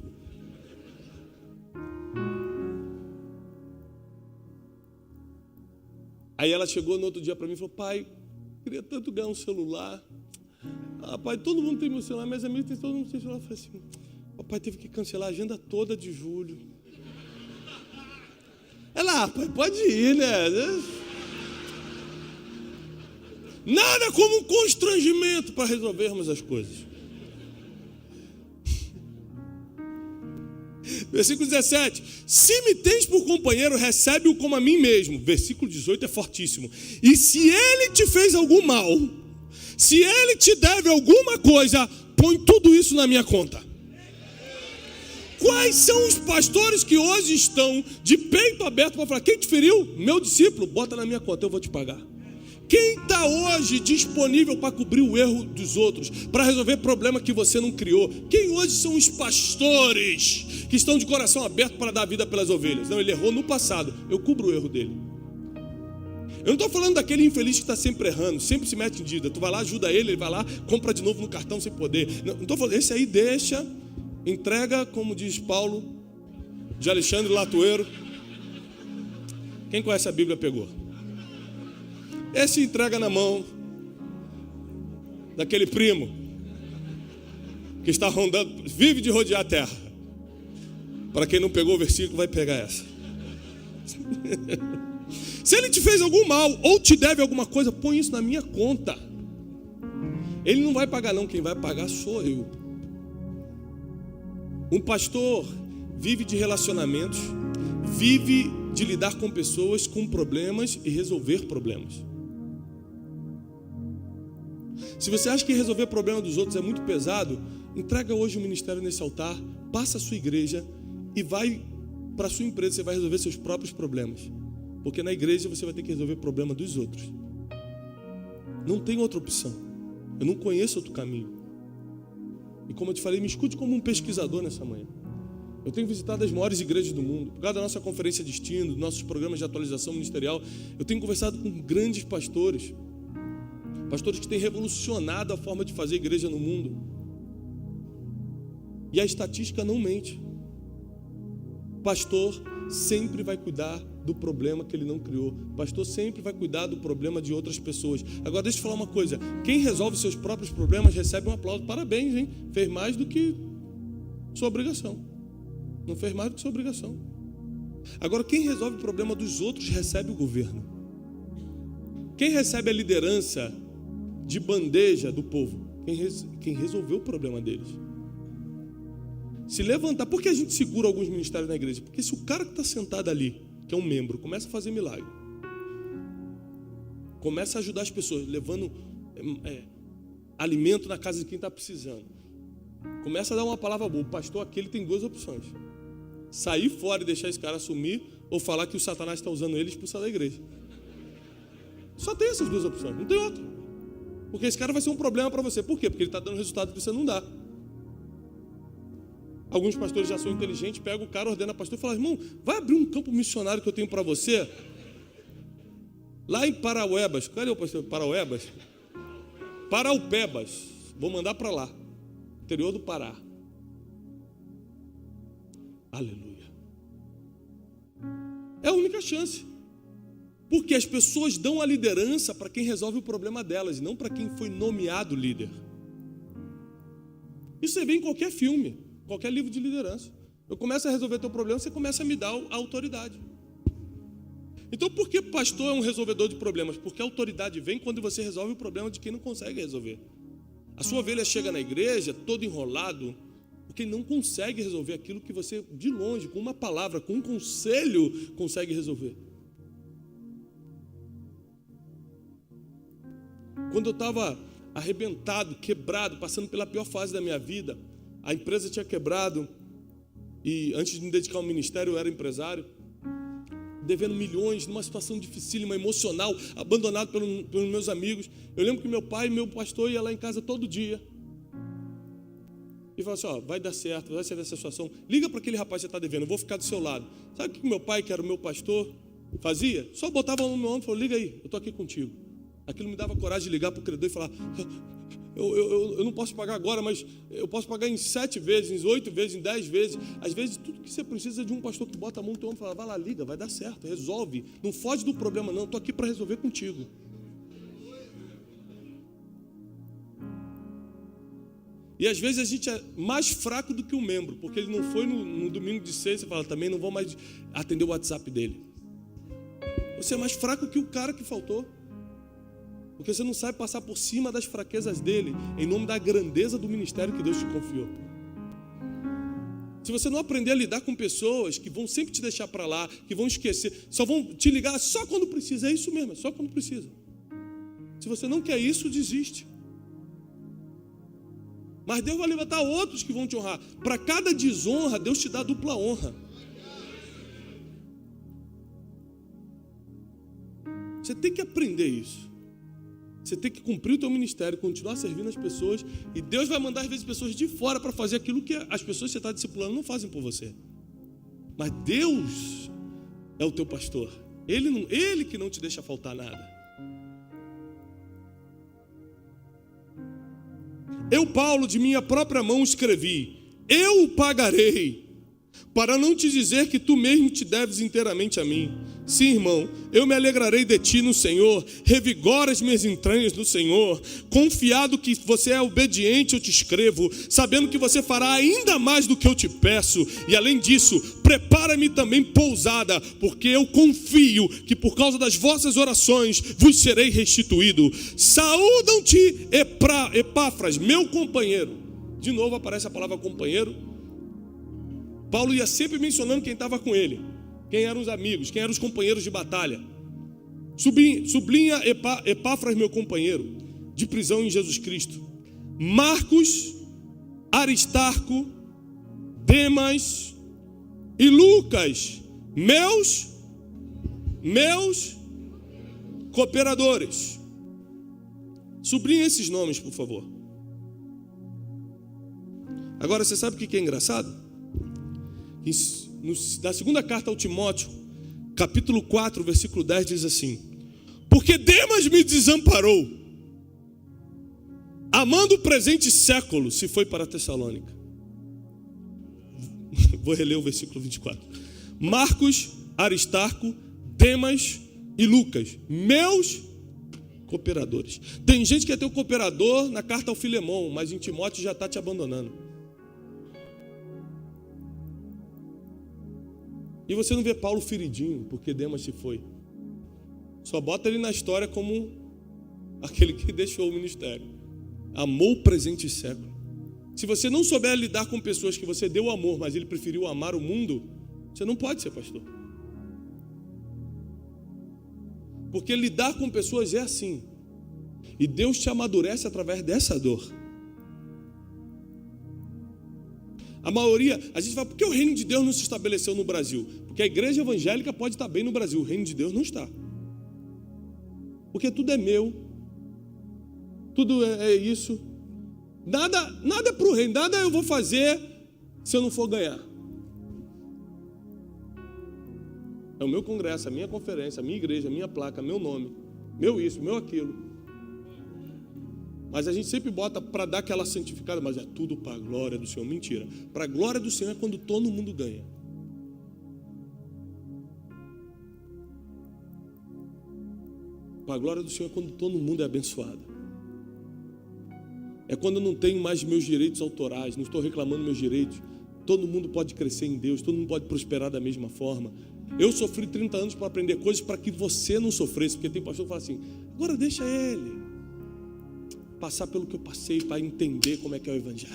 S1: Aí ela chegou no outro dia para mim e falou, pai, queria tanto ganhar um celular. Pai, todo mundo tem meu celular, meus amigos tem todo mundo tem celular. Eu falei assim, papai teve que cancelar a agenda toda de julho. Ela, pai, pode ir, né? Nada como um constrangimento para resolvermos as coisas. Versículo 17. Se me tens por companheiro, recebe-o como a mim mesmo. Versículo 18 é fortíssimo. E se ele te fez algum mal, se ele te deve alguma coisa, põe tudo isso na minha conta. Quais são os pastores que hoje estão de peito aberto para falar, quem te feriu? Meu discípulo, bota na minha conta, eu vou te pagar. Quem está hoje disponível para cobrir o erro dos outros, para resolver problema que você não criou? Quem hoje são os pastores que estão de coração aberto para dar vida pelas ovelhas? Não, ele errou no passado, eu cubro o erro dele. Eu não estou falando daquele infeliz que está sempre errando, sempre se mete em dívida. Tu vai lá, ajuda ele vai lá, compra de novo no cartão sem poder. Não estou falando, esse aí deixa, entrega, como diz Paulo, de Alexandre Latueiro. Quem conhece a Bíblia pegou. Esse entrega na mão daquele primo que está rondando, vive de rodear a terra. Para quem não pegou o versículo, vai pegar essa. Se ele te fez algum mal ou te deve alguma coisa, põe isso na minha conta. Ele não vai pagar não, quem vai pagar sou eu. Um pastor vive de relacionamentos, vive de lidar com pessoas, com problemas e resolver problemas. Se você acha que resolver problema dos outros é muito pesado, entrega hoje o ministério nesse altar, passa a sua igreja e vai para a sua empresa, você vai resolver seus próprios problemas. Porque na igreja você vai ter que resolver o problema dos outros. Não tem outra opção. Eu não conheço outro caminho. E como eu te falei, me escute como um pesquisador nessa manhã. Eu tenho visitado as maiores igrejas do mundo. Por causa da nossa conferência Destino, dos nossos programas de atualização ministerial, eu tenho conversado com grandes pastores. Pastores que têm revolucionado a forma de fazer igreja no mundo. E a estatística não mente. Pastor sempre vai cuidar do problema que ele não criou. Pastor sempre vai cuidar do problema de outras pessoas. Agora deixa eu falar uma coisa. Quem resolve seus próprios problemas recebe um aplauso. Parabéns, hein? Fez mais do que sua obrigação. Não fez mais do que sua obrigação. Agora quem resolve o problema dos outros recebe o governo. Quem recebe a liderança de bandeja do povo? Quem resolveu o problema deles. Se levantar, por que a gente segura alguns ministérios na igreja? Porque se o cara que está sentado ali, que é um membro, começa a fazer milagre, começa a ajudar as pessoas, levando alimento na casa de quem está precisando, começa a dar uma palavra boa, o pastor aquele tem duas opções: sair fora e deixar esse cara assumir, ou falar que o Satanás está usando ele e expulsar da igreja. Só tem essas duas opções, não tem outra. Porque esse cara vai ser um problema para você. Por quê? Porque ele está dando resultado que você não dá. Alguns pastores já são inteligentes, pegam o cara, ordena o pastor e fala: irmão, vai abrir um campo missionário que eu tenho para você lá em Parauebas. Cadê o pastor? Parauebas? Paraupebas. Vou mandar para lá, interior do Pará. Aleluia. É a única chance. Porque as pessoas dão a liderança para quem resolve o problema delas, e não para quem foi nomeado líder. Isso você vê em qualquer filme, qualquer livro de liderança. Eu começo a resolver teu problema, você começa a me dar a autoridade. Então por que pastor é um resolvedor de problemas? Porque a autoridade vem quando você resolve o problema de quem não consegue resolver. A sua ovelha chega na igreja todo enrolado, porque não consegue resolver aquilo que você, de longe, com uma palavra, com um conselho, consegue resolver. Quando eu estava arrebentado, quebrado, passando pela pior fase da minha vida, a empresa tinha quebrado, e antes de me dedicar ao ministério eu era empresário, devendo milhões, numa situação dificílima, emocional, abandonado pelos meus amigos. Eu lembro que meu pai, meu pastor, ia lá em casa todo dia e falava assim: vai dar certo, vai sair dessa situação, liga para aquele rapaz que você está devendo, eu vou ficar do seu lado. Sabe o que meu pai, que era o meu pastor, fazia? Só botava a mão no meu ombro e falou: liga aí, eu estou aqui contigo. Aquilo me dava coragem de ligar para o credor e falar: eu não posso pagar agora, mas eu posso pagar em 7 vezes, em 8 vezes, em 10 vezes. Às vezes tudo que você precisa é de um pastor que bota a mão no teu ombro e fala: vai lá, liga, vai dar certo, resolve. Não foge do problema não, estou aqui para resolver contigo. E às vezes a gente é mais fraco do que um membro, porque ele não foi no domingo de ceia, você fala, também não vou mais atender o WhatsApp dele. Você é mais fraco que o cara que faltou. Porque você não sabe passar por cima das fraquezas dele, em nome da grandeza do ministério que Deus te confiou. Se você não aprender a lidar com pessoas que vão sempre te deixar para lá, que vão esquecer, só vão te ligar só quando precisa, é isso mesmo, é só quando precisa. Se você não quer isso, desiste. Mas Deus vai levantar outros que vão te honrar. Para cada desonra, Deus te dá dupla honra. Você tem que aprender isso. Você tem que cumprir o teu ministério, continuar servindo as pessoas, e Deus vai mandar às vezes pessoas de fora para fazer aquilo que as pessoas que você está discipulando não fazem por você. Mas Deus é o teu pastor. Ele que não te deixa faltar nada. Eu, Paulo, de minha própria mão escrevi: eu o pagarei, para não te dizer que tu mesmo te deves inteiramente a mim. Sim, irmão, eu me alegrarei de ti no Senhor, revigora as minhas entranhas no Senhor. Confiado que você é obediente, eu te escrevo, sabendo que você fará ainda mais do que eu te peço. E além disso, prepara-me também pousada, porque eu confio que por causa das vossas orações vos serei restituído. Saúdam-te, Epáfras, meu companheiro. De novo aparece a palavra companheiro. Paulo ia sempre mencionando quem estava com ele, quem eram os amigos, quem eram os companheiros de batalha. Sublinha Epáfras, meu companheiro, de prisão em Jesus Cristo. Marcos, Aristarco, Demas e Lucas, meus cooperadores. Sublinha esses nomes, por favor. Agora, você sabe o que é engraçado? Na segunda carta ao Timóteo, capítulo 4, versículo 10, diz assim: porque Demas me desamparou, amando o presente século, se foi para Tessalônica. Vou reler o versículo 24. Marcos, Aristarco, Demas e Lucas, meus cooperadores. Tem gente que é teu cooperador na carta ao Filemão, mas em Timóteo já está te abandonando. E você não vê Paulo feridinho, porque Demas se foi. Só bota ele na história como aquele que deixou o ministério. Amou o presente século. Se você não souber lidar com pessoas que você deu amor, mas ele preferiu amar o mundo, você não pode ser pastor. Porque lidar com pessoas é assim. E Deus te amadurece através dessa dor. A maioria, a gente fala, por que o reino de Deus não se estabeleceu no Brasil? Porque a igreja evangélica pode estar bem no Brasil, o reino de Deus não está. Porque tudo é meu, tudo é isso. Nada é para o reino, nada eu vou fazer se eu não for ganhar. É o meu congresso, a minha conferência, a minha igreja, a minha placa, meu nome, meu isso, meu aquilo. Mas a gente sempre bota para dar aquela santificada, mas é tudo para a glória do Senhor. Mentira. Para a glória do Senhor é quando todo mundo ganha. Para a glória do Senhor é quando todo mundo é abençoado. É quando eu não tenho mais meus direitos autorais, não estou reclamando meus direitos. Todo mundo pode crescer em Deus, todo mundo pode prosperar da mesma forma. Eu sofri 30 anos para aprender coisas para que você não sofresse, porque tem pastor que fala assim, agora deixa ele passar pelo que eu passei para entender como é que é o evangelho.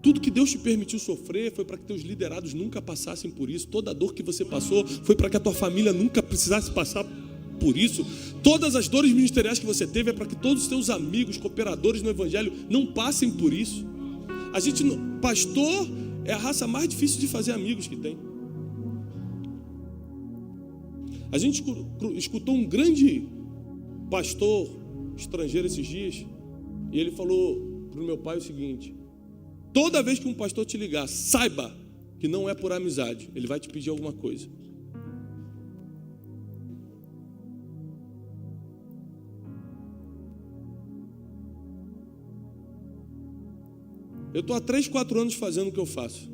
S1: Tudo que Deus te permitiu sofrer foi para que teus liderados nunca passassem por isso. Toda a dor que você passou foi para que a tua família nunca precisasse passar por isso. Todas as dores ministeriais que você teve é para que todos os teus amigos, cooperadores no evangelho não passem por isso. A gente, pastor é a raça mais difícil de fazer amigos que tem. A gente escutou um grande pastor estrangeiro esses dias, e ele falou para o meu pai o seguinte: toda vez que um pastor te ligar, saiba que não é por amizade, ele vai te pedir alguma coisa. Eu estou há 3, 4 anos fazendo o que eu faço.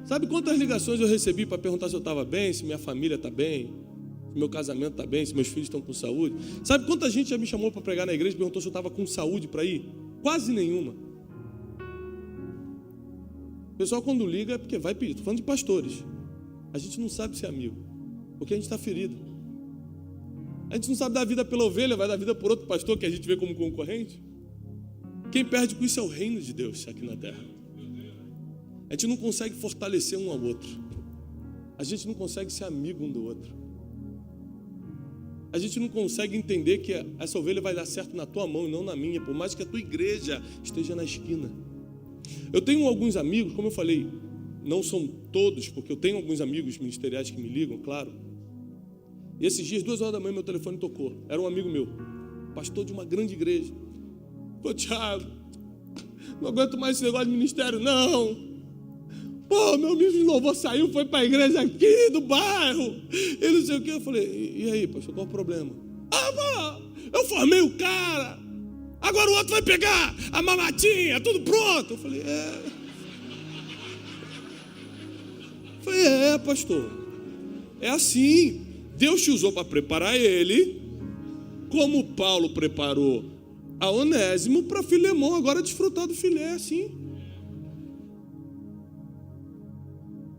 S1: Sabe quantas ligações eu recebi para perguntar se eu estava bem, se minha família está bem? meu casamento está bem, se meus filhos estão com saúde. Sabe quanta gente já me chamou para pregar na igreja e perguntou se eu estava com saúde para ir? Quase nenhuma. O pessoal quando liga é porque vai pedir. Estou falando de pastores. A gente não sabe ser amigo, porque a gente está ferido. A gente não sabe dar vida pela ovelha, vai dar vida por outro pastor que a gente vê como concorrente. Quem perde com isso é o reino de Deus aqui na terra. A gente não consegue fortalecer um ao outro. A gente não consegue ser amigo um do outro. A gente não consegue entender que essa ovelha vai dar certo na tua mão e não na minha, por mais que a tua igreja esteja na esquina. Eu tenho alguns amigos, como eu falei, não são todos, porque eu tenho alguns amigos ministeriais que me ligam, claro. E esses dias, 2 horas da manhã, meu telefone tocou. Era um amigo meu, pastor de uma grande igreja. Pô, Thiago, não aguento mais esse negócio de ministério, não. Pô, meu amigo de louvor saiu, foi para a igreja aqui do bairro. E não sei o que. Eu falei, e aí, pastor, qual o problema? Ah, eu formei o cara. Agora o outro vai pegar a mamatinha, tudo pronto. Eu falei, pastor, é assim. Deus te usou para preparar ele, como Paulo preparou a Onésimo para Filemão agora desfrutar do filé, assim.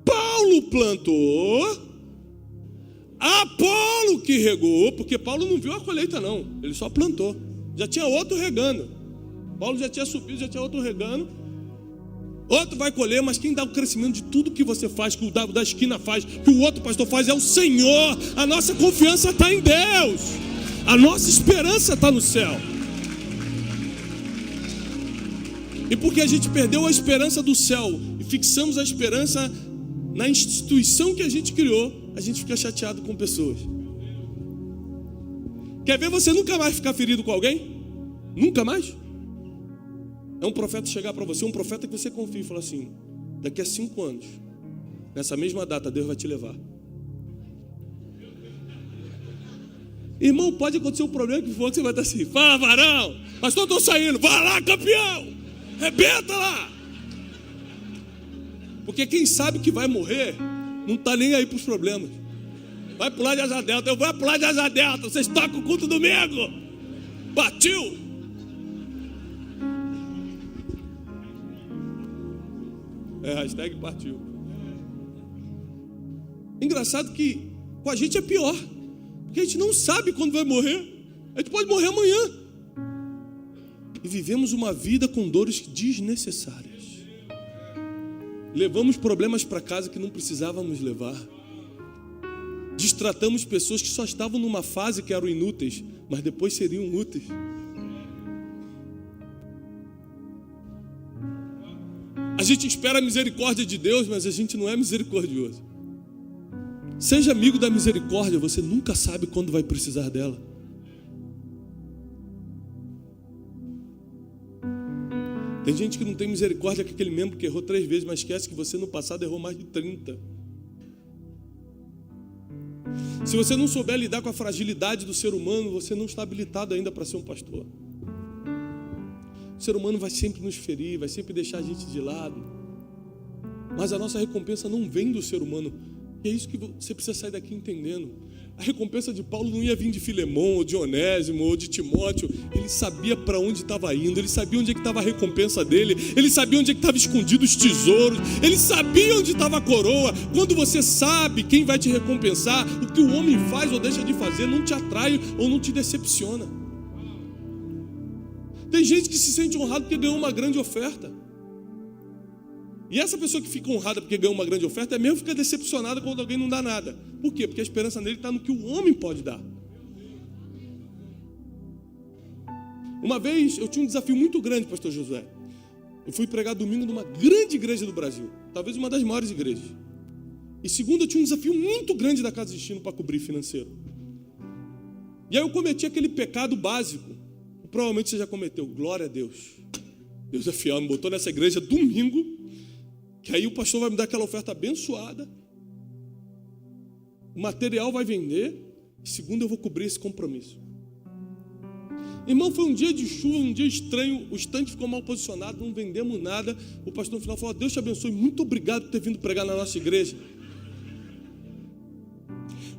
S1: Paulo plantou, Apolo que regou, porque Paulo não viu a colheita não, ele só plantou. Já tinha outro regando. Paulo já tinha subido, já tinha outro regando. Outro vai colher, mas quem dá o crescimento de tudo que você faz, que o da esquina faz, que o outro pastor faz, é o Senhor. A nossa confiança está em Deus. A nossa esperança está no céu. E porque a gente perdeu a esperança do céu e fixamos a esperança na instituição que a gente criou, a gente fica chateado com pessoas. Quer ver você nunca mais ficar ferido com alguém? Nunca mais? É um profeta chegar para você, um profeta que você confia e falar assim, daqui a 5 anos, nessa mesma data, Deus vai te levar. Irmão, pode acontecer um problema que for que você vai estar assim, fala varão, pastor, estou saindo, vai lá campeão, rebenta lá. Porque quem sabe que vai morrer, não está nem aí para os problemas. Vai pular de asa delta, eu vou pular de asa delta, vocês tocam o culto domingo. Partiu. Hashtag partiu. Engraçado que com a gente é pior, porque a gente não sabe quando vai morrer. A gente pode morrer amanhã. E vivemos uma vida com dores desnecessárias. Levamos problemas para casa que não precisávamos levar. Destratamos pessoas que só estavam numa fase que eram inúteis, mas depois seriam úteis. A gente espera a misericórdia de Deus, mas a gente não é misericordioso. Seja amigo da misericórdia, você nunca sabe quando vai precisar dela. Tem gente que não tem misericórdia com aquele membro que errou 3 vezes, mas esquece que você no passado errou mais de 30. Se você não souber lidar com a fragilidade do ser humano, você não está habilitado ainda para ser um pastor. O ser humano vai sempre nos ferir, vai sempre deixar a gente de lado. Mas a nossa recompensa não vem do ser humano. E é isso que você precisa sair daqui entendendo. A recompensa de Paulo não ia vir de Filemão, ou de Onésimo, ou de Timóteo. Ele sabia para onde estava indo, ele sabia onde é que estava a recompensa dele, ele sabia onde é que estava escondido os tesouros, ele sabia onde estava a coroa. Quando você sabe quem vai te recompensar, o que o homem faz ou deixa de fazer não te atrai ou não te decepciona. Tem gente que se sente honrado porque ganhou uma grande oferta. E essa pessoa que fica honrada porque ganhou uma grande oferta é mesmo fica decepcionada quando alguém não dá nada. Por quê? Porque a esperança nele está no que o homem pode dar. Uma vez eu tinha um desafio muito grande, pastor Josué. Eu fui pregar domingo numa grande igreja do Brasil, talvez uma das maiores igrejas. E segundo, eu tinha um desafio muito grande da Casa de Destino para cobrir financeiro. E aí eu cometi aquele pecado básico. Provavelmente você já cometeu, glória a Deus. Deus é fiel, me botou nessa igreja domingo, que aí o pastor vai me dar aquela oferta abençoada, o material vai vender, e segundo eu vou cobrir esse compromisso. Irmão, foi um dia de chuva, um dia estranho, o estande ficou mal posicionado, não vendemos nada. O pastor no final falou, Deus te abençoe, muito obrigado por ter vindo pregar na nossa igreja.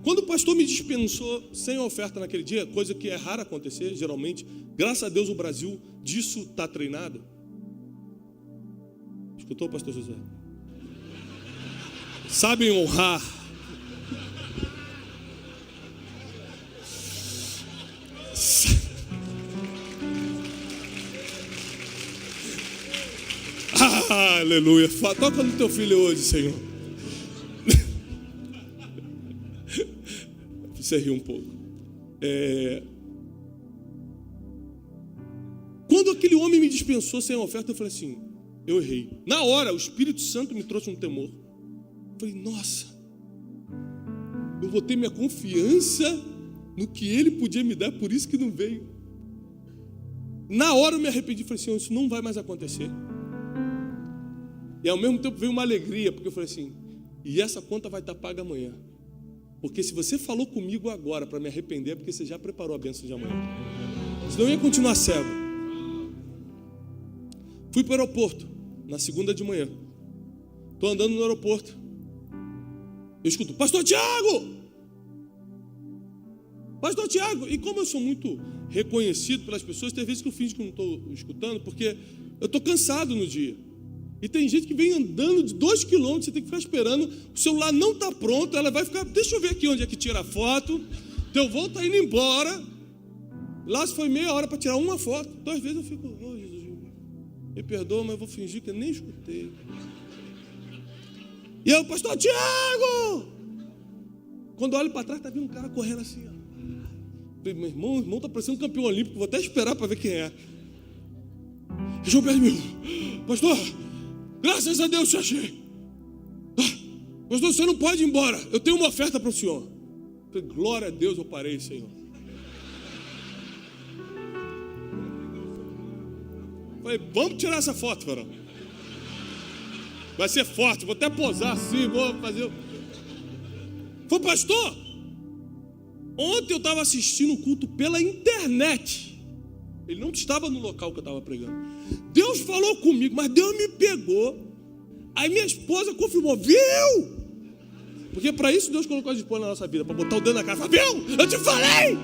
S1: Quando o pastor me dispensou sem oferta naquele dia, coisa que é rara acontecer, geralmente, graças a Deus o Brasil disso está treinado. Escutou, pastor José? Sabem honrar. Aleluia. Toca no teu filho hoje, Senhor. Você riu um pouco. Quando aquele homem me dispensou sem oferta, eu falei assim, eu errei. Na hora, o Espírito Santo me trouxe um temor. Eu falei, nossa, eu botei minha confiança no que ele podia me dar, por isso que não veio. Na hora eu me arrependi, falei, Senhor, isso não vai mais acontecer. E ao mesmo tempo veio uma alegria, porque eu falei assim, e essa conta vai estar paga amanhã. Porque se você falou comigo agora para me arrepender, é porque você já preparou a bênção de amanhã. Senão eu ia continuar cego. Fui para o aeroporto, na segunda de manhã. Estou andando no aeroporto. Eu escuto, Pastor Tiago! Pastor Tiago! E como eu sou muito reconhecido pelas pessoas, tem vezes que eu finjo que não estou escutando, porque eu estou cansado no dia. E tem gente que vem andando de 2 quilômetros, você tem que ficar esperando, o celular não está pronto, ela vai ficar, deixa eu ver aqui onde é que tira a foto, teu voo está indo embora, lá se foi meia hora para tirar uma foto, então às vezes eu fico, oh Jesus, me perdoa, mas eu vou fingir que eu nem escutei. E eu, Pastor Tiago! Quando eu olho para trás, está vindo um cara correndo assim, ó. Falei, meu irmão está parecendo campeão olímpico, vou até esperar para ver quem é. João perto de mim, pastor, graças a Deus te achei. Pastor, você não pode ir embora, eu tenho uma oferta para o senhor. Falei, glória a Deus, eu parei, Senhor. Falei, vamos tirar essa foto, varão. Vai ser forte, vou até posar assim, vou fazer. Falei, pastor, ontem eu estava assistindo o culto pela internet. Ele não estava no local que eu estava pregando. Deus falou comigo, mas Deus me pegou. Aí minha esposa confirmou, viu? Porque para isso Deus colocou a esposa na nossa vida, para botar o dedo na cara, viu? Eu te falei!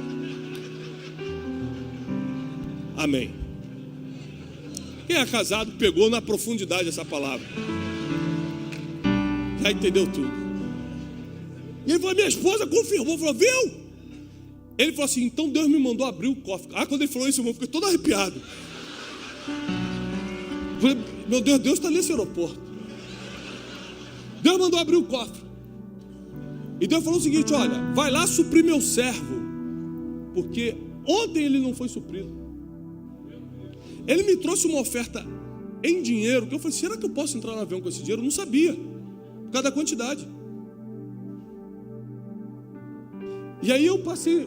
S1: Amém. Quem é casado pegou na profundidade essa palavra. Já entendeu tudo. E ele falou, minha esposa confirmou, falou, viu? Ele falou assim, então Deus me mandou abrir o cofre. Quando ele falou isso, eu fiquei todo arrepiado. Eu falei, meu Deus, Deus está nesse aeroporto. Deus mandou abrir o cofre. E Deus falou o seguinte, olha, vai lá suprir meu servo, porque ontem ele não foi suprido. Ele me trouxe uma oferta em dinheiro, que eu falei, será que eu posso entrar no avião com esse dinheiro? Eu não sabia, por causa da quantidade. E aí eu passei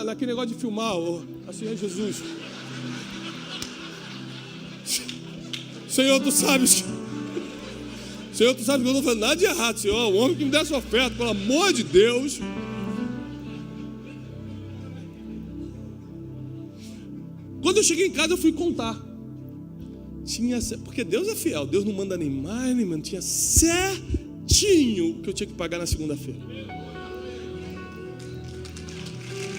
S1: naquele negócio de filmar, assim, é Jesus. Senhor, tu sabes que eu não estou fazendo nada de errado, Senhor. O homem que me desse essa oferta, pelo amor de Deus. Quando eu cheguei em casa, eu fui contar. Porque Deus é fiel, Deus não manda nem mais, nem menos. Tinha certinho o que eu tinha que pagar na segunda-feira.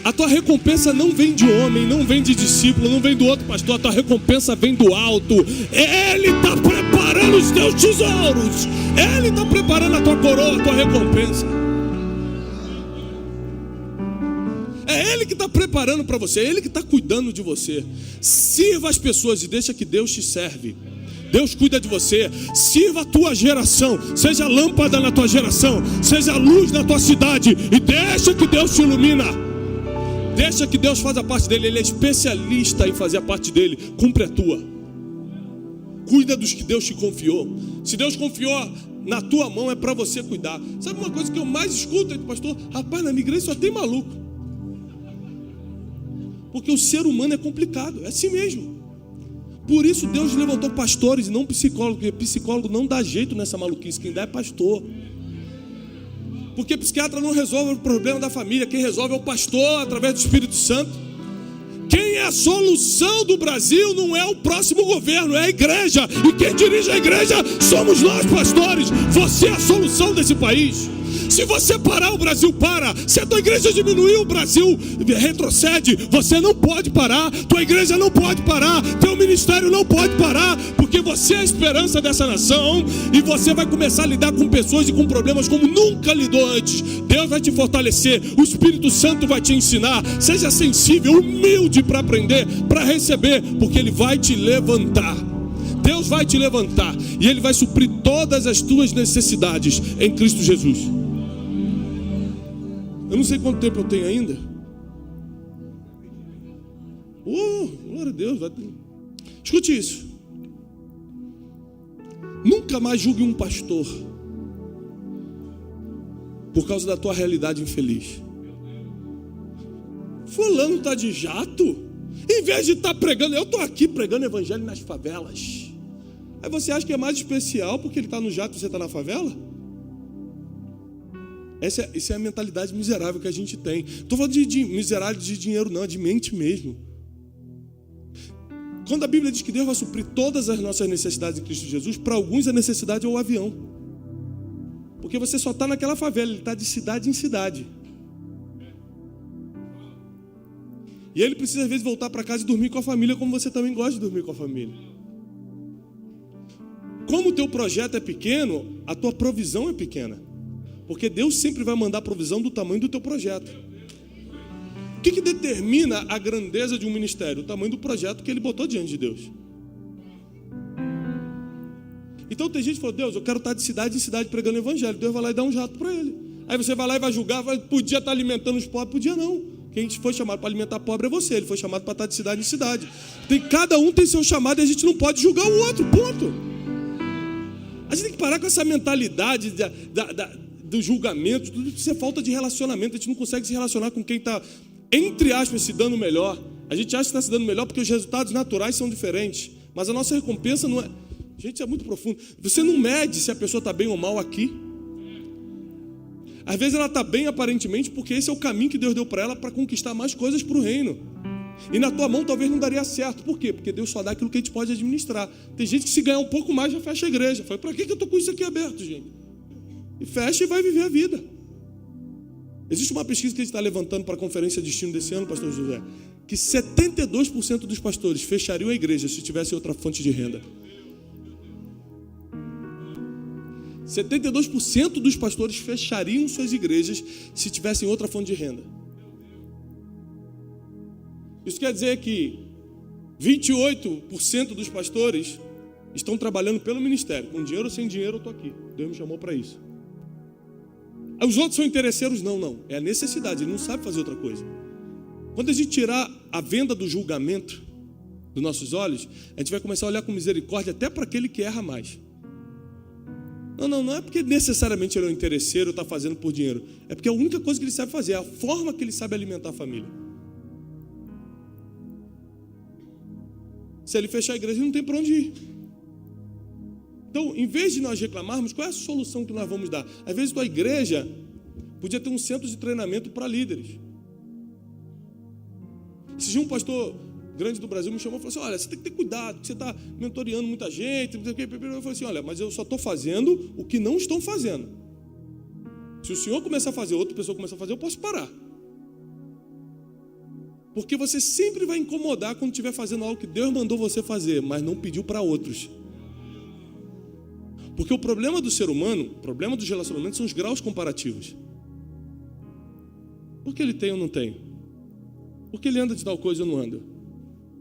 S1: A tua recompensa não vem de homem, não vem de discípulo, não vem do outro pastor. A tua recompensa vem do alto. Ele está preparando os teus tesouros. Ele está preparando a tua coroa, a tua recompensa. É Ele que está preparando para você. É Ele que está cuidando de você. Sirva as pessoas e deixa que Deus te serve. Deus cuida de você. Sirva a tua geração. Seja lâmpada na tua geração. Seja luz na tua cidade. E deixa que Deus te ilumina. Deixa que Deus faça a parte dele. Ele é especialista em fazer a parte dele. Cumpre a tua. Cuida dos que Deus te confiou. Se Deus confiou na tua mão, é para você cuidar. Sabe uma coisa que eu mais escuto, pastor? Rapaz, na minha igreja só tem maluco. Porque o ser humano é complicado. É assim mesmo. Por isso Deus levantou pastores e não psicólogos. Porque psicólogo não dá jeito nessa maluquice. Quem dá é pastor. Porque psiquiatra não resolve o problema da família. Quem resolve é o pastor através do Espírito Santo. Quem é a solução do Brasil não é o próximo governo, é a igreja. E quem dirige a igreja somos nós, pastores. Você é a solução desse país. Se você parar, o Brasil para. Se a tua igreja diminuir, o Brasil retrocede. Você não pode parar, tua igreja não pode parar, teu ministério não pode parar, porque você é a esperança dessa nação, e você vai começar a lidar com pessoas e com problemas como nunca lidou antes. Deus vai te fortalecer, o Espírito Santo vai te ensinar. Seja sensível, humilde para aprender, para receber, porque Ele vai te levantar. Deus vai te levantar e Ele vai suprir todas as tuas necessidades em Cristo Jesus. Eu não sei quanto tempo eu tenho ainda. Glória a Deus. Escute isso. Nunca mais julgue um pastor por causa da tua realidade infeliz. Fulano está de jato. Em vez de estar pregando, eu estou aqui pregando evangelho nas favelas. Aí você acha que é mais especial porque ele está no jato e você está na favela? Essa é a mentalidade miserável que a gente tem. Não estou falando de miserável de dinheiro não, é de mente mesmo. Quando a Bíblia diz que Deus vai suprir todas as nossas necessidades em Cristo Jesus, para alguns a necessidade é o avião. Porque você só está naquela favela, ele está de cidade em cidade. E ele precisa às vezes voltar para casa e dormir com a família, como você também gosta de dormir com a família. Como o teu projeto é pequeno, a tua provisão é pequena. Porque Deus sempre vai mandar provisão do tamanho do teu projeto. O que determina a grandeza de um ministério? O tamanho do projeto que ele botou diante de Deus. Então tem gente que fala, Deus, eu quero estar de cidade em cidade pregando o evangelho. Deus vai lá e dá um jato para ele. Aí você vai lá e vai julgar, podia estar alimentando os pobres, podia não. Quem foi chamado para alimentar pobre é você, ele foi chamado para estar de cidade em cidade. Cada um tem seu chamado e a gente não pode julgar o outro, ponto. A gente tem que parar com essa mentalidade do julgamento, tudo isso é falta de relacionamento. A gente não consegue se relacionar com quem está, entre aspas, se dando melhor. A gente acha que está se dando melhor porque os resultados naturais são diferentes, mas a nossa recompensa não é... Gente, é muito profundo. Você não mede se a pessoa está bem ou mal aqui. Às vezes ela está bem aparentemente porque esse é o caminho que Deus deu para ela para conquistar mais coisas para o reino. E na tua mão talvez não daria certo. Por quê? Porque Deus só dá aquilo que a gente pode administrar. Tem gente que se ganhar um pouco mais já fecha a igreja. Fala, para que eu estou com isso aqui aberto, gente? E fecha e vai viver a vida. Existe uma pesquisa que a gente está levantando para a conferência de destino desse ano, pastor José, que 72% dos pastores fechariam a igreja se tivesse outra fonte de renda. 72% dos pastores fechariam suas igrejas se tivessem outra fonte de renda. Isso quer dizer que 28% dos pastores estão trabalhando pelo ministério. Com dinheiro ou sem dinheiro eu estou aqui. Deus me chamou para isso. Os outros são interesseiros? Não. É a necessidade, ele não sabe fazer outra coisa. Quando a gente tirar a venda do julgamento dos nossos olhos, a gente vai começar a olhar com misericórdia até para aquele que erra mais. Não é porque necessariamente ele é um interesseiro ou está fazendo por dinheiro. É porque a única coisa que ele sabe fazer é a forma que ele sabe alimentar a família. Se ele fechar a igreja, não tem para onde ir. Então, em vez de nós reclamarmos, qual é a solução que nós vamos dar? Às vezes, tua igreja podia ter um centro de treinamento para líderes. Esse dia um pastor grande do Brasil me chamou e falou assim, olha, você tem que ter cuidado, porque você está mentoreando muita gente. Eu falei assim, olha, mas eu só estou fazendo o que não estão fazendo. Se o senhor começar a fazer, outra pessoa começar a fazer, eu posso parar. Porque você sempre vai incomodar quando estiver fazendo algo que Deus mandou você fazer, mas não pediu para outros. Porque o problema do ser humano, o problema dos relacionamentos são os graus comparativos. Por que ele tem ou não tem? Por que ele anda de tal coisa ou não anda?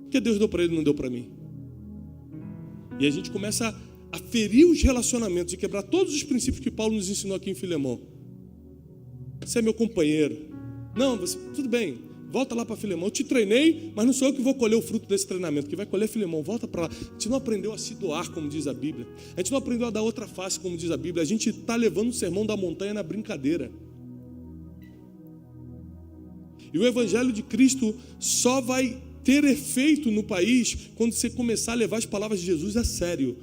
S1: Porque Deus deu para ele e não deu para mim. E a gente começa a ferir os relacionamentos e quebrar todos os princípios que Paulo nos ensinou aqui em Filemão. Você é meu companheiro. Não, tudo bem. Volta lá para Filemão. Eu te treinei, mas não sou eu que vou colher o fruto desse treinamento. Quem vai colher é Filemão. Volta para lá. A gente não aprendeu a se doar, como diz a Bíblia. A gente não aprendeu a dar outra face, como diz a Bíblia. A gente está levando o sermão da montanha na brincadeira. E o Evangelho de Cristo só vai ter efeito no país quando você começar a levar as palavras de Jesus a sério.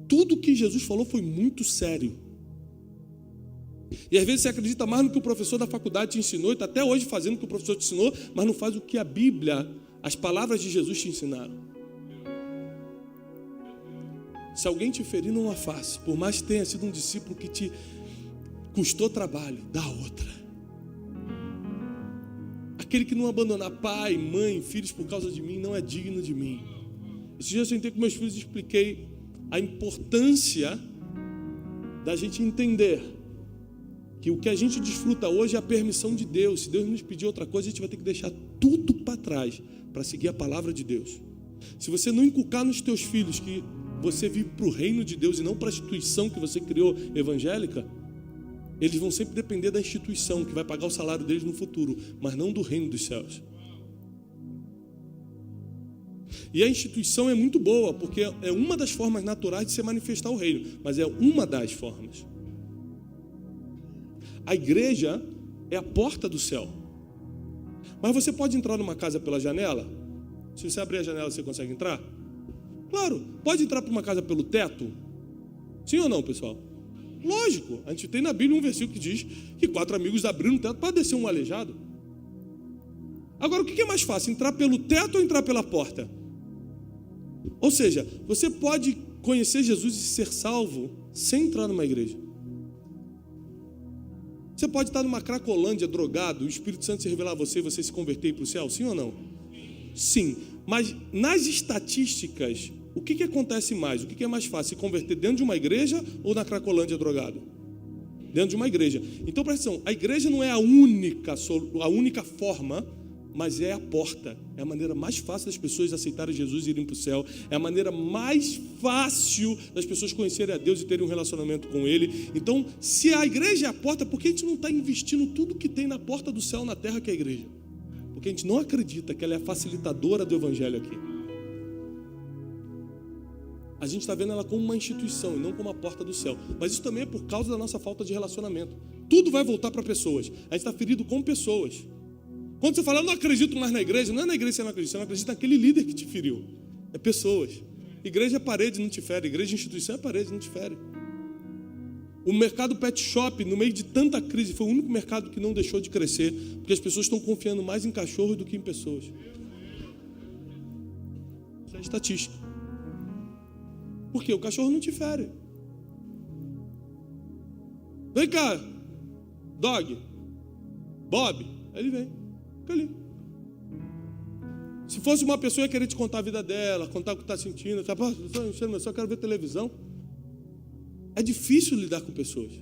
S1: Tudo que Jesus falou foi muito sério. E às vezes você acredita mais no que o professor da faculdade te ensinou, e está até hoje fazendo o que o professor te ensinou, mas não faz o que a Bíblia, as palavras de Jesus te ensinaram. Se alguém te ferir numa face, por mais que tenha sido um discípulo que te custou trabalho, dá outra. Aquele que não abandonar pai, mãe, filhos por causa de mim, não é digno de mim. Esse dia eu sentei com meus filhos e expliquei a importância da gente entender que o que a gente desfruta hoje é a permissão de Deus. Se Deus nos pedir outra coisa, a gente vai ter que deixar tudo para trás para seguir a palavra de Deus. Se você não inculcar nos teus filhos que você vive para o reino de Deus e não para a instituição que você criou evangélica, eles vão sempre depender da instituição que vai pagar o salário deles no futuro, mas não do reino dos céus. E a instituição é muito boa, porque é uma das formas naturais de se manifestar o reino, mas é uma das formas. A igreja é a porta do céu. Mas você pode entrar numa casa pela janela? Se você abrir a janela, você consegue entrar? Claro. Pode entrar para uma casa pelo teto? Sim ou não, pessoal? Lógico. A gente tem na Bíblia um versículo que diz que 4 amigos abriram o teto para descer um aleijado. Agora, o que é mais fácil? Entrar pelo teto ou entrar pela porta? Ou seja, você pode conhecer Jesus e ser salvo sem entrar numa igreja. Você pode estar numa Cracolândia, drogado, o Espírito Santo se revelar a você e você se converter para o céu, sim ou não? Sim, mas nas estatísticas, o que acontece mais? O que é mais fácil, se converter dentro de uma igreja ou na Cracolândia drogado? Dentro de uma igreja. Então presta atenção, a igreja não é a única forma, mas é a porta. É a maneira mais fácil das pessoas aceitarem Jesus e irem para o céu. É a maneira mais fácil das pessoas conhecerem a Deus e terem um relacionamento com Ele. Então, se a igreja é a porta, por que a gente não está investindo tudo que tem na porta do céu na terra que é a igreja? Porque a gente não acredita que ela é a facilitadora do evangelho aqui. A gente está vendo ela como uma instituição e não como a porta do céu. Mas isso também é por causa da nossa falta de relacionamento. Tudo vai voltar para pessoas. A gente está ferido com pessoas. Quando você fala, eu não acredito mais na igreja, não é na igreja que você não acredita naquele líder que te feriu. É pessoas. Igreja é parede, não te fere. Igreja é instituição, é parede, não te fere. O mercado pet shop, no meio de tanta crise, foi o único mercado que não deixou de crescer, porque as pessoas estão confiando mais em cachorros do que em pessoas. Isso é estatística. Por quê? O cachorro não te fere. Vem cá, dog, Bob. Aí ele vem, fica ali. Se fosse uma pessoa, ia querer te contar a vida dela, contar o que está sentindo. Eu só quero ver televisão. É difícil lidar com pessoas.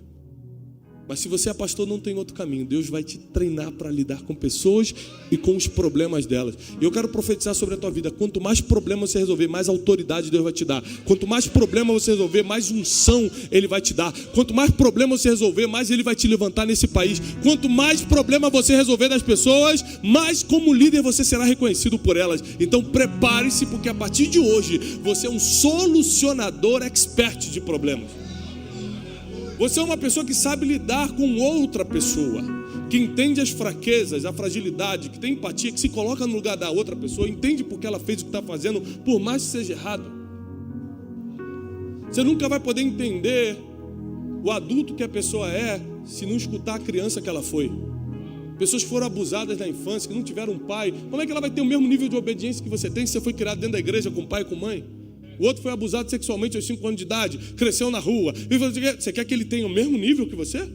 S1: Mas se você é pastor, não tem outro caminho. Deus vai te treinar para lidar com pessoas e com os problemas delas. E eu quero profetizar sobre a tua vida. Quanto mais problema você resolver, mais autoridade Deus vai te dar. Quanto mais problema você resolver, mais unção Ele vai te dar. Quanto mais problema você resolver, mais Ele vai te levantar nesse país. Quanto mais problema você resolver das pessoas, mais como líder você será reconhecido por elas. Então prepare-se, porque a partir de hoje, você é um solucionador expert de problemas. Você é uma pessoa que sabe lidar com outra pessoa, que entende as fraquezas, a fragilidade, que tem empatia, que se coloca no lugar da outra pessoa, entende porque ela fez o que está fazendo, por mais que seja errado. Você nunca vai poder entender o adulto que a pessoa é se não escutar a criança que ela foi. Pessoas que foram abusadas na infância, que não tiveram um pai, como é que ela vai ter o mesmo nível de obediência que você tem se você foi criado dentro da igreja com pai e com mãe? O outro foi abusado sexualmente aos 5 anos de idade, cresceu na rua. Você quer que ele tenha o mesmo nível que você?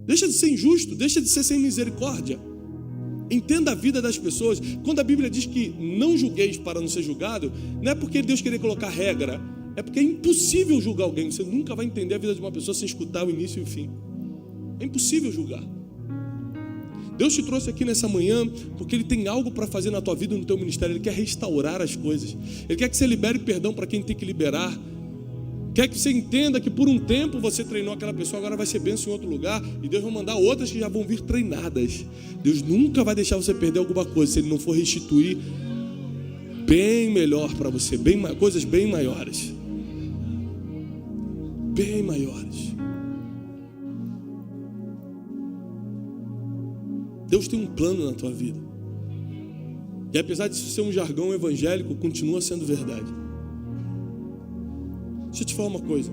S1: Deixa de ser injusto, deixa de ser sem misericórdia. Entenda a vida das pessoas. Quando a Bíblia diz que não julgueis para não ser julgado, não é porque Deus queria colocar regra, é porque é impossível julgar alguém. Você nunca vai entender a vida de uma pessoa sem escutar o início e o fim. É impossível julgar. Deus te trouxe aqui nessa manhã porque Ele tem algo para fazer na tua vida e no teu ministério. Ele quer restaurar as coisas. Ele quer que você libere perdão para quem tem que liberar. Quer que você entenda que por um tempo você treinou aquela pessoa, agora vai ser bênção em outro lugar. E Deus vai mandar outras que já vão vir treinadas. Deus nunca vai deixar você perder alguma coisa se Ele não for restituir bem melhor para você. Coisas bem maiores. Bem maiores. Deus tem um plano na tua vida. E apesar de isso ser um jargão evangélico, continua sendo verdade. Deixa eu te falar uma coisa.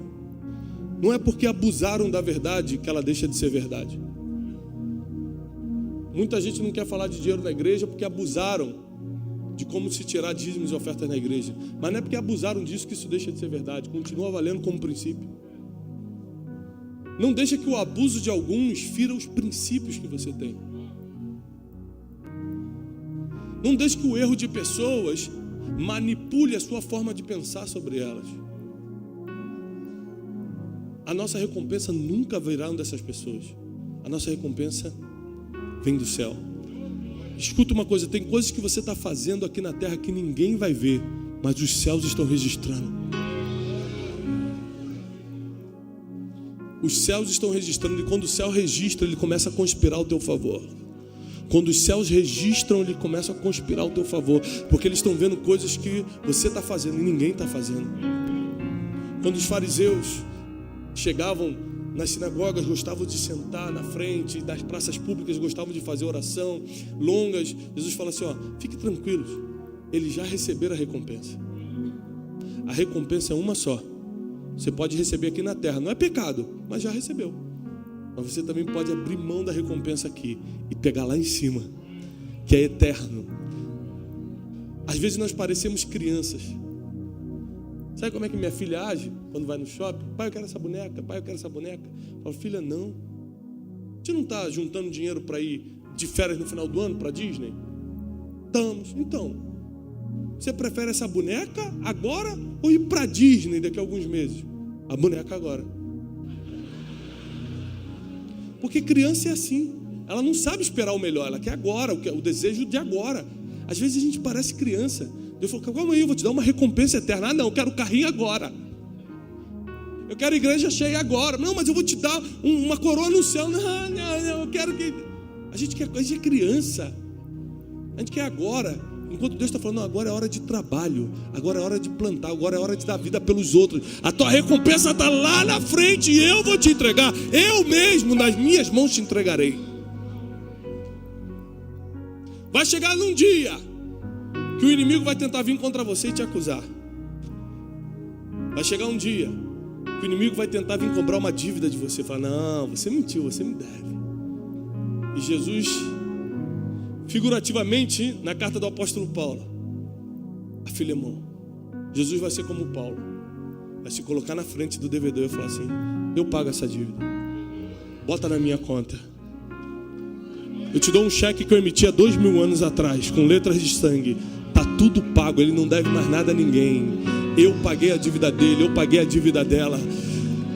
S1: Não é porque abusaram da verdade que ela deixa de ser verdade. Muita gente não quer falar de dinheiro na igreja porque abusaram de como se tirar dízimos e ofertas na igreja. Mas não é porque abusaram disso que isso deixa de ser verdade. Continua valendo como princípio. Não deixa que o abuso de alguns fira os princípios que você tem. Não deixe que o erro de pessoas manipule a sua forma de pensar sobre elas. A nossa recompensa nunca virá dessas pessoas. A nossa recompensa vem do céu. Escuta uma coisa, tem coisas que você está fazendo aqui na terra que ninguém vai ver, mas os céus estão registrando. Os céus estão registrando, e quando o céu registra, ele começa a conspirar ao teu favor. Quando os céus registram, ele começa a conspirar ao teu favor, porque eles estão vendo coisas que você está fazendo e ninguém está fazendo. Quando os fariseus chegavam nas sinagogas, gostavam de sentar na frente das praças públicas, gostavam de fazer oração longas, Jesus fala assim, fiquem tranquilos, eles já receberam a recompensa. A recompensa é uma só. Você pode receber aqui na terra, não é pecado, mas já recebeu. Mas você também pode abrir mão da recompensa aqui e pegar lá em cima, que é eterno. Às vezes nós parecemos crianças. Sabe como é que minha filha age quando vai no shopping? Pai, eu quero essa boneca, pai, eu quero essa boneca. Eu falo, filha, não. Você não está juntando dinheiro para ir de férias no final do ano para Disney? Estamos. Então, você prefere essa boneca agora ou ir para Disney daqui a alguns meses? A boneca agora. Porque criança é assim. Ela não sabe esperar o melhor, ela quer agora, o desejo de agora. Às vezes a gente parece criança. Deus falou, calma aí, eu vou te dar uma recompensa eterna. Ah, não, eu quero o carrinho agora. Eu quero a igreja cheia agora. Não, mas eu vou te dar uma coroa no céu. Não, eu quero que... A gente é criança. A gente quer agora. Enquanto Deus está falando, não, agora é hora de trabalho. Agora é hora de plantar. Agora é hora de dar vida pelos outros. A tua recompensa está lá na frente e eu vou te entregar. Eu mesmo, nas minhas mãos, te entregarei. Vai chegar num dia que o inimigo vai tentar vir contra você e te acusar. Vai chegar um dia que o inimigo vai tentar vir cobrar uma dívida de você. Falar, não, você mentiu, você me deve. E Jesus, figurativamente, na carta do apóstolo Paulo, a Filemão, Jesus vai ser como Paulo. Vai se colocar na frente do devedor e falar assim, eu pago essa dívida. Bota na minha conta. Eu te dou um cheque que eu emiti há 2000 anos atrás, com letras de sangue. Está tudo pago, ele não deve mais nada a ninguém. Eu paguei a dívida dele, eu paguei a dívida dela.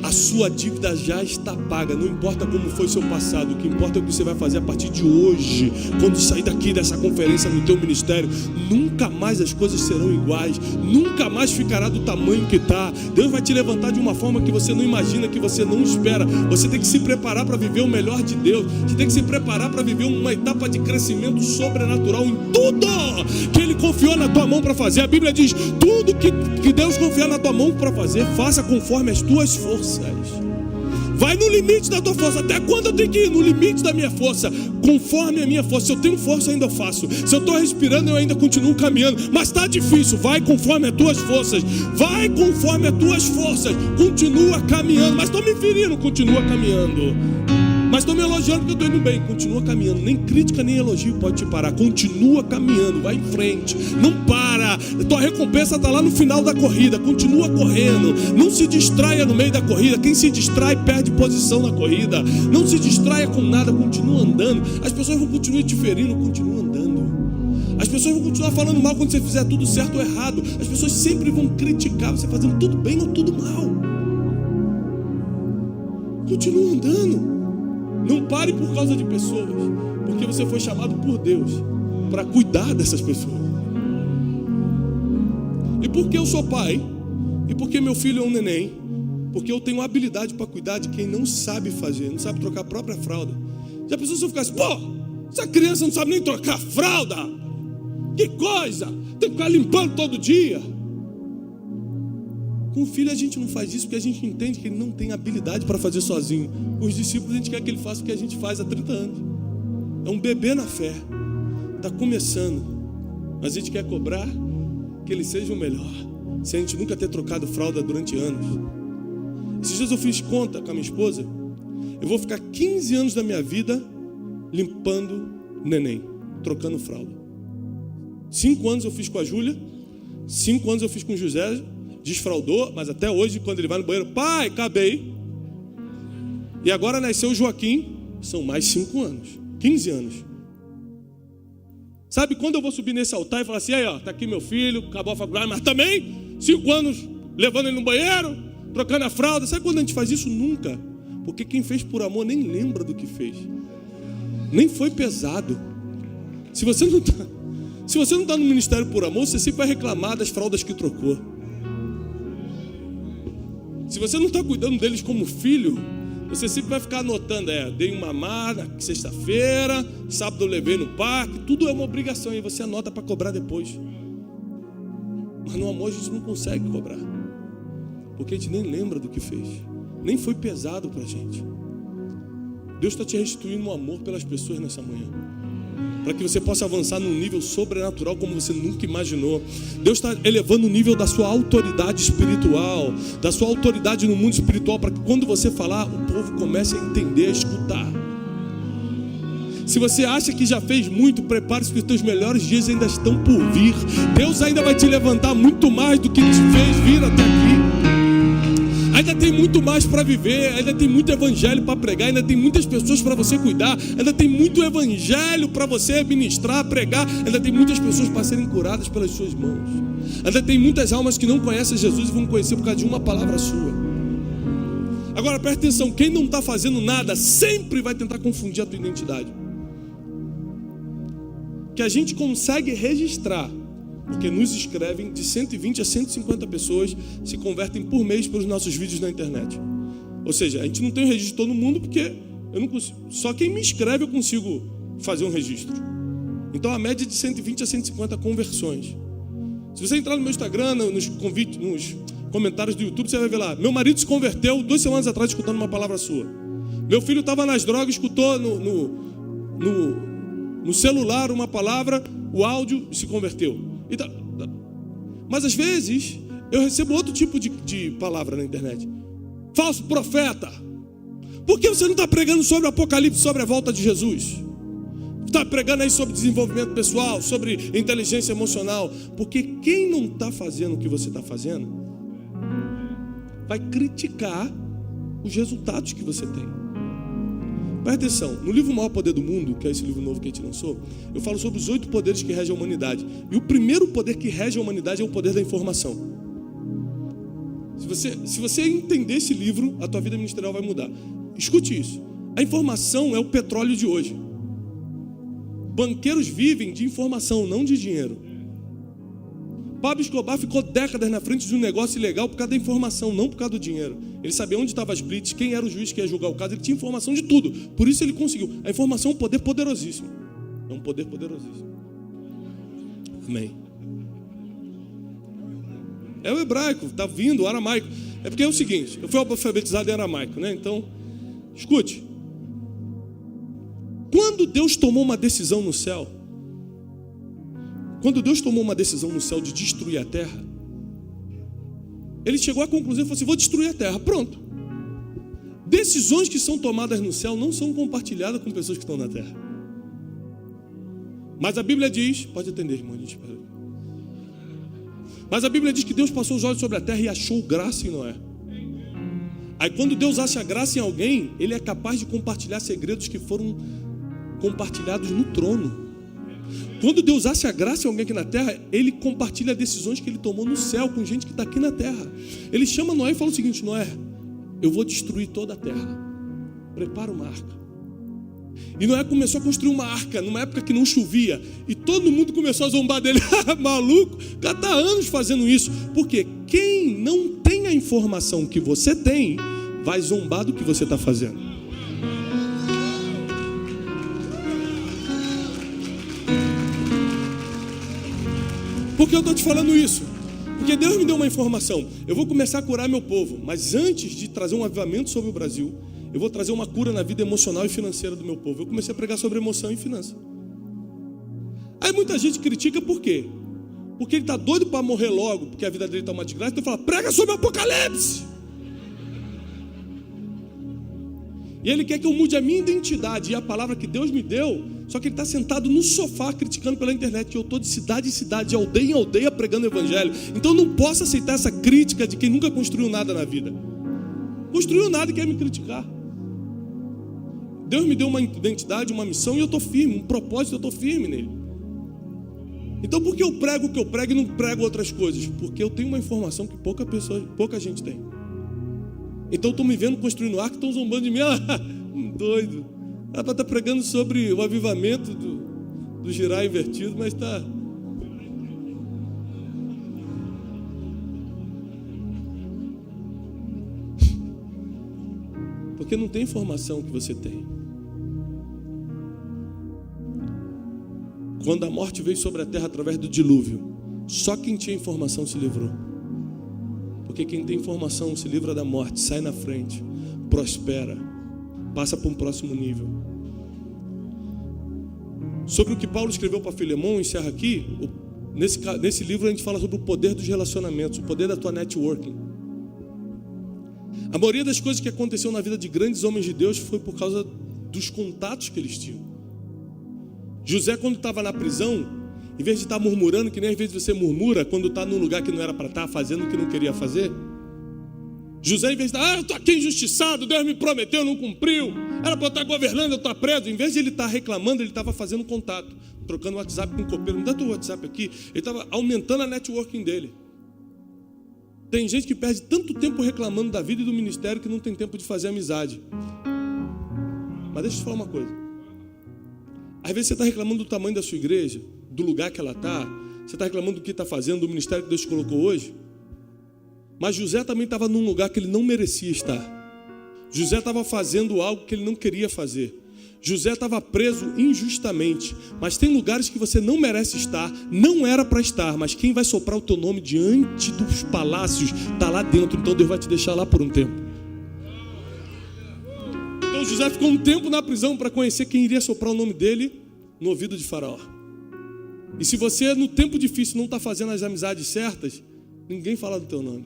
S1: A sua dívida já está paga. Não importa como foi seu passado, o que importa é o que você vai fazer a partir de hoje. Quando sair daqui dessa conferência no teu ministério, nunca mais as coisas serão iguais. Nunca mais ficará do tamanho que está. Deus vai te levantar de uma forma que você não imagina, que você não espera. Você tem que se preparar para viver o melhor de Deus. Você tem que se preparar para viver uma etapa de crescimento sobrenatural em tudo que Ele confiou na tua mão para fazer. A Bíblia diz, tudo que Deus confiar na tua mão para fazer, faça conforme as tuas forças. Vai no limite da tua força. Até quando eu tenho que ir? No limite da minha força, conforme a minha força. Se eu tenho força, eu ainda faço. Se eu estou respirando, eu ainda continuo caminhando. Mas está difícil, vai conforme as tuas forças. Vai conforme as tuas forças. Continua caminhando. Mas estou me ferindo, continua caminhando. Mas estou me elogiando porque eu estou indo bem. Continua caminhando. Nem crítica, nem elogio pode te parar. Continua caminhando, vai em frente. Não para. Tua recompensa está lá no final da corrida. Continua correndo. Não se distraia no meio da corrida. Quem se distrai perde posição na corrida. Não se distraia com nada. Continua andando. As pessoas vão continuar te ferindo. Continua andando. As pessoas vão continuar falando mal quando você fizer tudo certo ou errado. As pessoas sempre vão criticar você fazendo tudo bem ou tudo mal. Continua andando. Não pare por causa de pessoas, porque você foi chamado por Deus para cuidar dessas pessoas. E porque eu sou pai, e porque meu filho é um neném, porque eu tenho habilidade para cuidar de quem não sabe fazer, não sabe trocar a própria fralda. Já pensou se eu ficasse, essa criança não sabe nem trocar fralda? Que coisa! Tem que ficar limpando todo dia. Com o filho a gente não faz isso porque a gente entende que ele não tem habilidade para fazer sozinho. Com os discípulos a gente quer que ele faça o que a gente faz há 30 anos. É um bebê na fé. Está começando. Mas a gente quer cobrar que ele seja o melhor. Se a gente nunca ter trocado fralda durante anos. Esses dias eu fiz conta com a minha esposa. Eu vou ficar 15 anos da minha vida limpando neném, trocando fralda. 5 anos eu fiz com a Júlia. 5 anos eu fiz com o José. Desfraldou, mas até hoje, quando ele vai no banheiro, pai, acabei. E agora nasceu o Joaquim, são mais 5 anos, 15 anos. Sabe quando eu vou subir nesse altar e falar assim, aí ó, tá aqui meu filho, acabou a faculdade, mas também 5 anos levando ele no banheiro, trocando a fralda. Sabe quando a gente faz isso? Nunca. Porque quem fez por amor nem lembra do que fez. Nem foi pesado. Se você não está no ministério por amor, você sempre vai reclamar das fraldas que trocou. Se você não está cuidando deles como filho, você sempre vai ficar anotando, dei uma mamar na sexta-feira, sábado eu levei no parque, tudo é uma obrigação, e você anota para cobrar depois. Mas no amor a gente não consegue cobrar, porque a gente nem lembra do que fez, nem foi pesado para a gente. Deus está te restituindo um amor pelas pessoas nessa manhã, para que você possa avançar num nível sobrenatural como você nunca imaginou. Deus está elevando o nível da sua autoridade espiritual, da sua autoridade no mundo espiritual, para que quando você falar, o povo comece a entender, a escutar. Se você acha que já fez muito, prepare-se que os teus melhores dias ainda estão por vir. Deus ainda vai te levantar muito mais do que te fez vir até aqui. Ainda tem muito mais para viver, ainda tem muito evangelho para pregar, ainda tem muitas pessoas para você cuidar, ainda tem muito evangelho para você ministrar, pregar, ainda tem muitas pessoas para serem curadas pelas suas mãos. Ainda tem muitas almas que não conhecem Jesus e vão conhecer por causa de uma palavra sua. Agora presta atenção, quem não está fazendo nada sempre vai tentar confundir a tua identidade. Que a gente consegue registrar, porque nos escrevem de 120 a 150 pessoas se convertem por mês pelos nossos vídeos na internet. Ou seja, a gente não tem um registro de todo mundo, porque eu não consigo, só quem me escreve eu consigo fazer um registro. Então a média é de 120 a 150 conversões. Se você entrar no meu Instagram, nos comentários do YouTube, você vai ver lá, meu marido se converteu 2 semanas atrás escutando uma palavra sua. Meu filho estava nas drogas, escutou no celular uma palavra, o áudio, e se converteu. Mas às vezes eu recebo outro tipo de palavra na internet. Falso profeta. Por que você não está pregando sobre o Apocalipse, sobre a volta de Jesus? Está pregando aí sobre desenvolvimento pessoal, sobre inteligência emocional. Porque quem não está fazendo o que você está fazendo vai criticar os resultados que você tem. Presta atenção, no livro O Maior Poder do Mundo, que é esse livro novo que a gente lançou, eu falo sobre os 8 poderes que regem a humanidade. E o primeiro poder que rege a humanidade é o poder da informação. Se você entender esse livro, a tua vida ministerial vai mudar. Escute isso. A informação é o petróleo de hoje. Banqueiros vivem de informação, não de dinheiro. Pablo Escobar ficou décadas na frente de um negócio ilegal por causa da informação, não por causa do dinheiro. Ele sabia onde estavam as blitz, quem era o juiz que ia julgar o caso, ele tinha informação de tudo. Por isso ele conseguiu. A informação é um poder poderosíssimo. É um poder poderosíssimo. Amém. É o hebraico, está vindo o aramaico. É porque é o seguinte, eu fui alfabetizado em aramaico, né? Então, escute. Quando Deus tomou uma decisão no céu, de destruir a terra, ele chegou à conclusão e falou assim, vou destruir a terra, pronto. Decisões que são tomadas no céu não são compartilhadas com pessoas que estão na terra. Mas a Bíblia diz, pode atender, irmão, a gente espera. Mas a Bíblia diz que Deus passou os olhos sobre a terra e achou graça em Noé. Aí quando Deus acha graça em alguém, ele é capaz de compartilhar segredos que foram compartilhados no trono. Quando Deus acha graça em alguém aqui na terra, ele compartilha decisões que ele tomou no céu com gente que está aqui na terra. Ele chama Noé e fala o seguinte, Noé, eu vou destruir toda a terra, prepara uma arca. E Noé começou a construir uma arca numa época que não chovia, e todo mundo começou a zombar dele. Maluco, o cara está há anos fazendo isso. Porque quem não tem a informação que você tem, vai zombar do que você está fazendo. Por que eu estou te falando isso? Porque Deus me deu uma informação. Eu vou começar a curar meu povo, mas antes de trazer um avivamento sobre o Brasil, eu vou trazer uma cura na vida emocional e financeira do meu povo. Eu comecei a pregar sobre emoção e finança. Aí muita gente critica por quê? Porque ele está doido para morrer logo, porque a vida dele está uma desgraça. Então fala, prega sobre o Apocalipse. E ele quer que eu mude a minha identidade e a palavra que Deus me deu. Só que ele está sentado no sofá criticando pela internet que eu estou de cidade em cidade, de aldeia em aldeia pregando o evangelho. Então eu não posso aceitar essa crítica de quem nunca construiu nada na vida. Construiu nada e quer me criticar. Deus me deu uma identidade, uma missão e eu estou firme, um propósito, eu estou firme nele. Então por que eu prego o que eu prego e não prego outras coisas? Porque eu tenho uma informação que pouca gente tem. Então estão me vendo construindo arco e estão zombando de mim. Doido. Ela está pregando sobre o avivamento do girar invertido, mas está... Porque não tem informação que você tem. Quando a morte veio sobre a terra através do dilúvio, só quem tinha informação se livrou. Porque quem tem informação se livra da morte, sai na frente, prospera, passa para um próximo nível. Sobre o que Paulo escreveu para Filemão, encerra aqui, nesse livro a gente fala sobre o poder dos relacionamentos, o poder da tua networking. A maioria das coisas que aconteceu na vida de grandes homens de Deus foi por causa dos contatos que eles tinham. José, quando estava na prisão, em vez de estar murmurando, que nem às vezes você murmura quando está num lugar que não era para estar, fazendo o que não queria fazer, José, em vez de estar, eu estou aqui injustiçado, Deus me prometeu, não cumpriu, era para eu estar governando, eu estou preso. Em vez de ele estar reclamando, ele estava fazendo contato, trocando WhatsApp com o copeiro. Me dá teu WhatsApp aqui. Ele estava aumentando a networking dele. Tem gente que perde tanto tempo reclamando da vida e do ministério que não tem tempo de fazer amizade. Mas deixa eu te falar uma coisa. Às vezes você está reclamando do tamanho da sua igreja, do lugar que ela está, você está reclamando do que está fazendo, do ministério que Deus te colocou hoje. Mas José também estava num lugar que ele não merecia estar. José estava fazendo algo que ele não queria fazer. José estava preso injustamente. Mas tem lugares que você não merece estar, não era para estar, mas quem vai soprar o teu nome diante dos palácios está lá dentro, então Deus vai te deixar lá por um tempo. Então José ficou um tempo na prisão para conhecer quem iria soprar o nome dele no ouvido de Faraó. E se você no tempo difícil não está fazendo as amizades certas, ninguém fala do teu nome.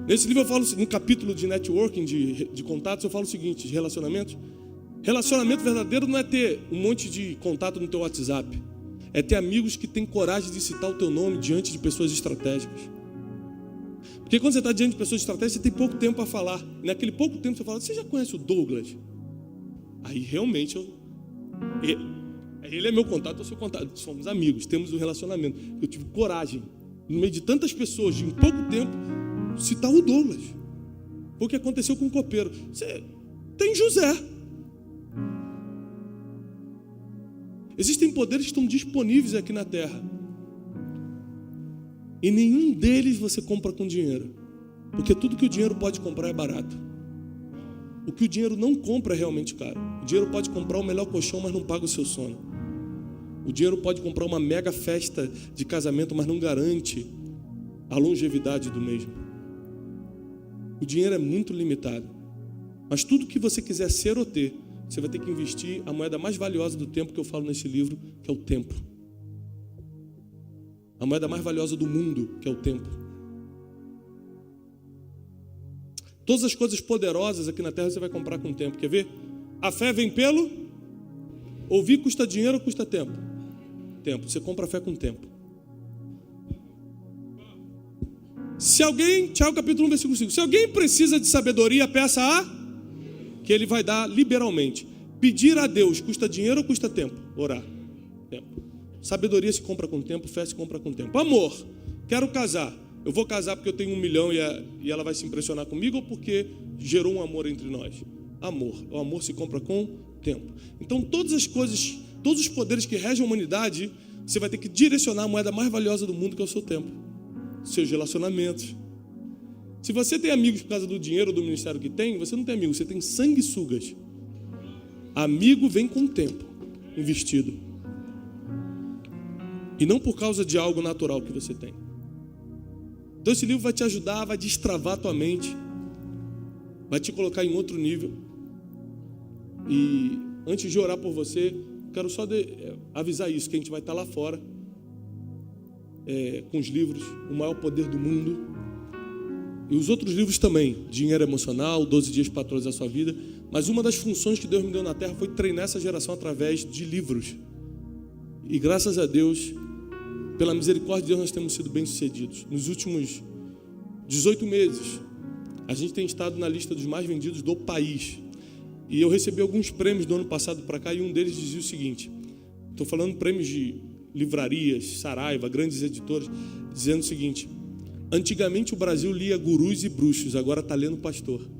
S1: Nesse livro eu falo, no capítulo de networking, de contatos, eu falo o seguinte, de relacionamentos. Relacionamento verdadeiro não é ter um monte de contato no teu WhatsApp. É ter amigos que têm coragem de citar o teu nome diante de pessoas estratégicas. Porque quando você está diante de pessoas estratégicas, você tem pouco tempo para falar. E naquele pouco tempo você fala, você já conhece o Douglas? Aí realmente ele é meu contato, eu sou contato. Somos amigos, temos um relacionamento. Eu tive coragem, no meio de tantas pessoas, de em pouco tempo, citar o Douglas. Foi o que aconteceu com o copeiro. Você tem José. Existem poderes que estão disponíveis aqui na terra. E nenhum deles você compra com dinheiro. Porque tudo que o dinheiro pode comprar é barato. O que o dinheiro não compra é realmente caro. O dinheiro pode comprar o melhor colchão, mas não paga o seu sono. O dinheiro pode comprar uma mega festa de casamento, mas não garante a longevidade do mesmo. O dinheiro é muito limitado. Mas tudo que você quiser ser ou ter, você vai ter que investir a moeda mais valiosa do tempo que eu falo nesse livro, que é o tempo. A moeda mais valiosa do mundo, que é o tempo. Todas as coisas poderosas aqui na terra você vai comprar com tempo. Quer ver? A fé vem pelo... Ouvir custa dinheiro ou custa tempo? Tempo. Você compra a fé com tempo. Se alguém... Tiago capítulo 1, versículo 5. Se alguém precisa de sabedoria, peça a... que ele vai dar liberalmente. Pedir a Deus custa dinheiro ou custa tempo? Orar. Tempo. Sabedoria se compra com tempo, fé se compra com tempo. Amor. Quero casar. Eu vou casar porque eu tenho 1 milhão e ela vai se impressionar comigo ou porque gerou um amor entre nós? Amor. O amor se compra com tempo. Então todas as coisas, todos os poderes que regem a humanidade, você vai ter que direcionar a moeda mais valiosa do mundo, que é o seu tempo. Seus relacionamentos. Se você tem amigos por causa do dinheiro ou do ministério que tem, você não tem amigos, você tem sanguessugas. Amigo vem com tempo investido. E não por causa de algo natural que você tem. Então esse livro vai te ajudar, vai destravar a tua mente, vai te colocar em outro nível. E antes de orar por você, quero só avisar isso, que a gente vai estar lá fora com os livros, O Maior Poder do Mundo. E os outros livros também, Dinheiro Emocional, 12 Dias para Atualizar a Sua Vida. Mas uma das funções que Deus me deu na terra foi treinar essa geração através de livros. E graças a Deus, pela misericórdia de Deus, nós temos sido bem-sucedidos. Nos últimos 18 meses, a gente tem estado na lista dos mais vendidos do país. E eu recebi alguns prêmios do ano passado para cá, e um deles dizia o seguinte, estou falando prêmios de livrarias, Saraiva, grandes editoras, dizendo o seguinte: antigamente o Brasil lia gurus e bruxos, agora está lendo pastor.